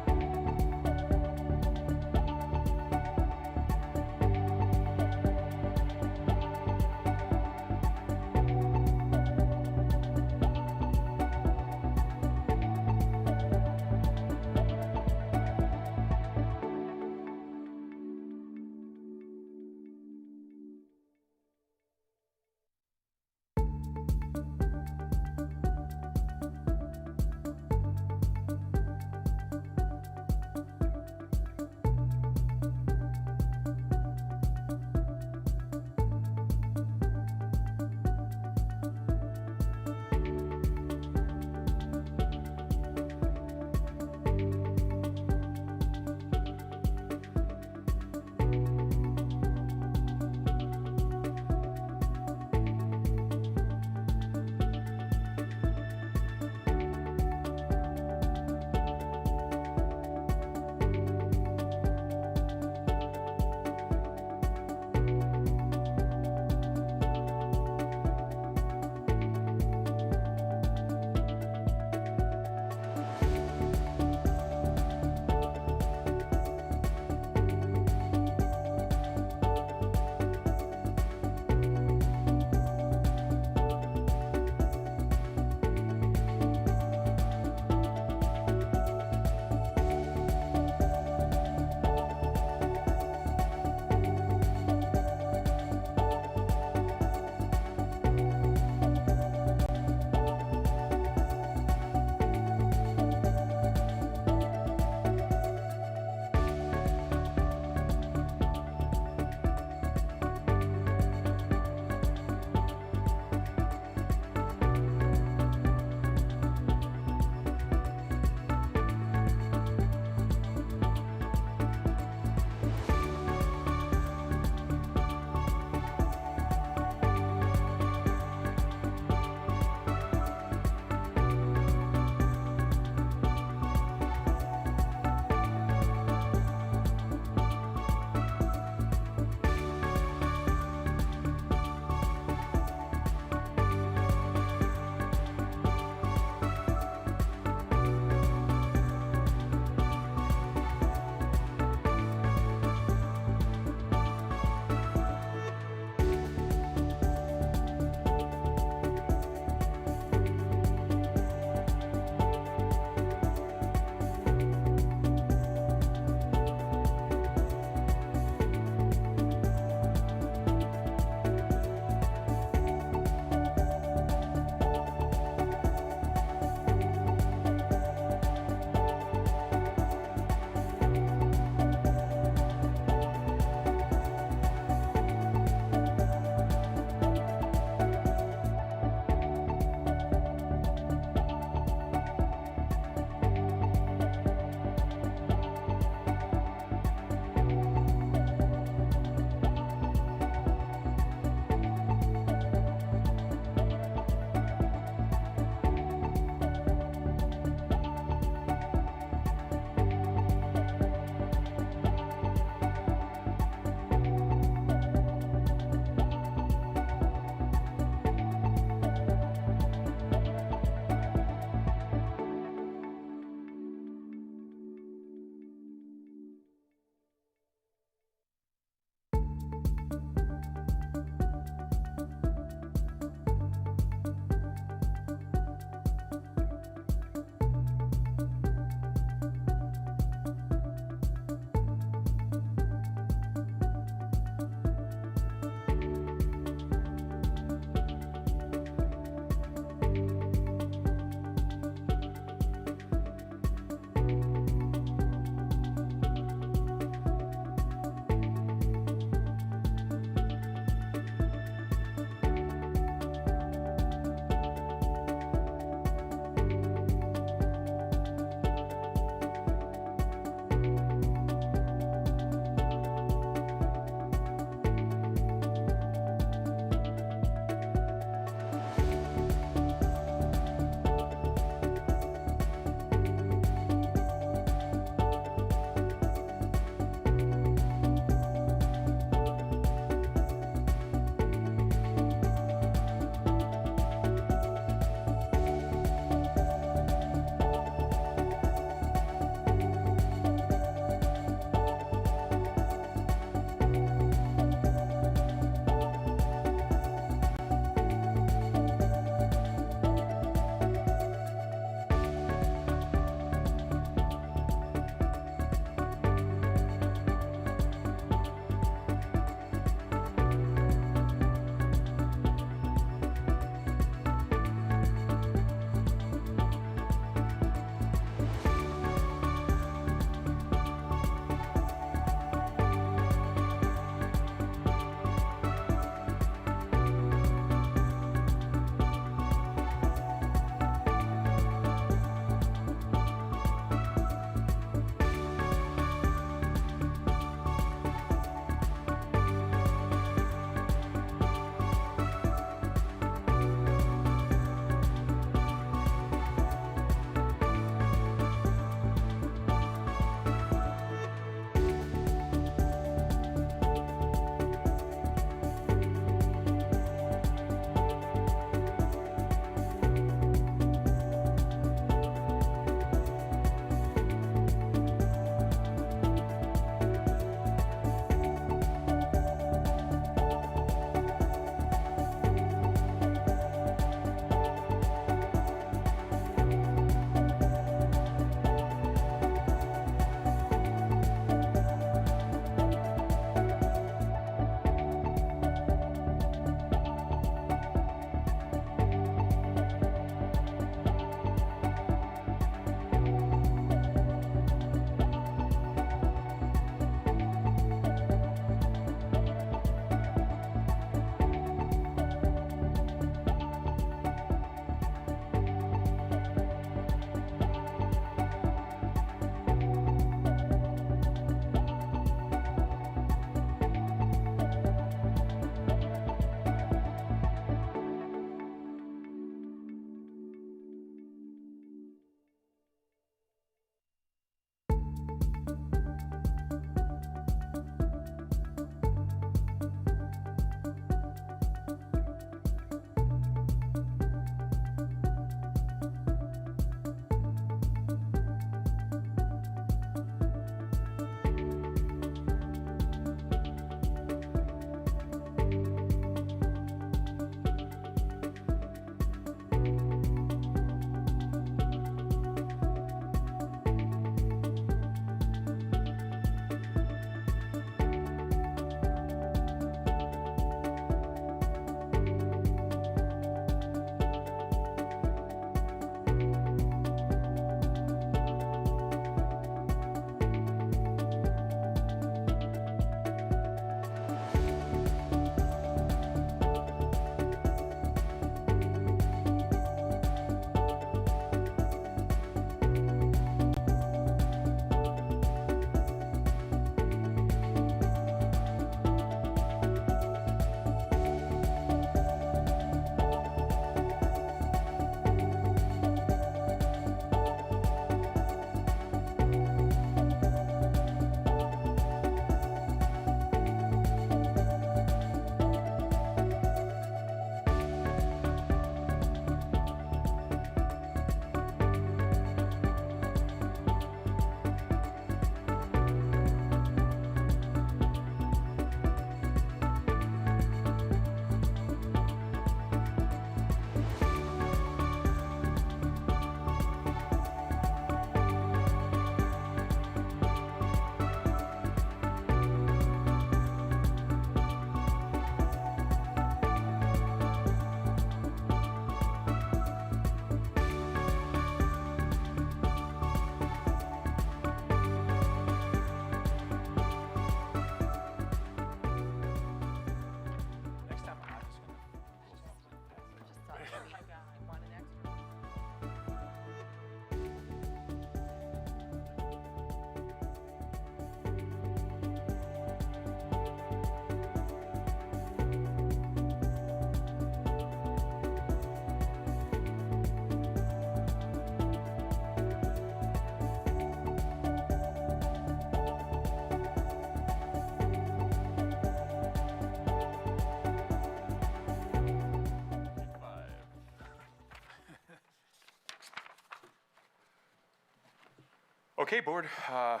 Okay, board, can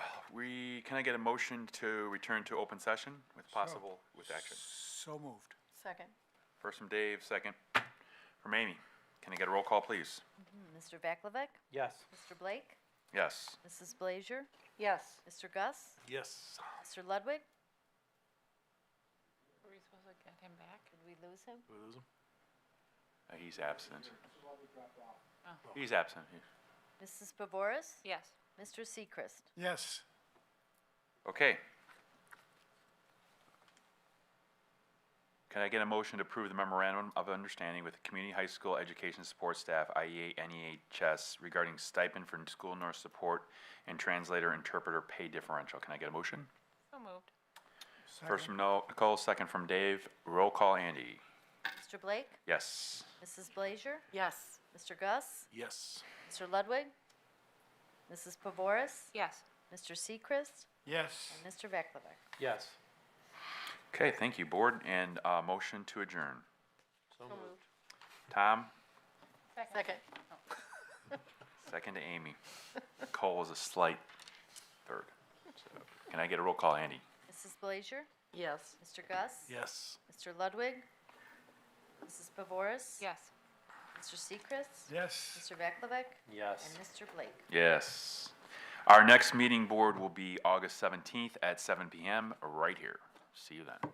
I get a motion to return to open session with possible, with action? So moved. Second. First from Dave, second from Amy. Can I get a roll call, please? Mr. Vaklevik? Yes. Mr. Blake? Yes. Mrs. Blazier? Yes. Mr. Gus? Yes. Mr. Ludwig? Were we supposed to get him back? Did we lose him? He's absent. He's absent. Mrs. Pavoris? Yes. Mr. Seacrest? Yes. Okay. Can I get a motion to approve the memorandum of understanding with the Community High School Education Support Staff, IEA, NEA, CHES, regarding stipend for school nurse support and translator interpreter pay differential? Can I get a motion? So moved. First from Nicole, second from Dave. Roll call, Andy. Mr. Blake? Yes. Mrs. Blazier? Yes. Mr. Gus? Yes. Mr. Ludwig? Mrs. Pavoris? Yes. Mr. Seacrest? Yes. And Mr. Vaklevik? Yes. Okay, thank you, board, and motion to adjourn. So moved. Tom, Second. second to Amy. Cole is a slight third. So, can I get a roll call, Andy? Mrs. Blazier? Yes. Mr. Gus? Yes. Mr. Ludwig? Mrs. Pavoris? Yes. Mr. Seacrest? Yes. Mr. Vaklevik? Yes. And Mr. Blake? Yes. Our next meeting, board, will be August 17th at 7 p.m. right here. See you then.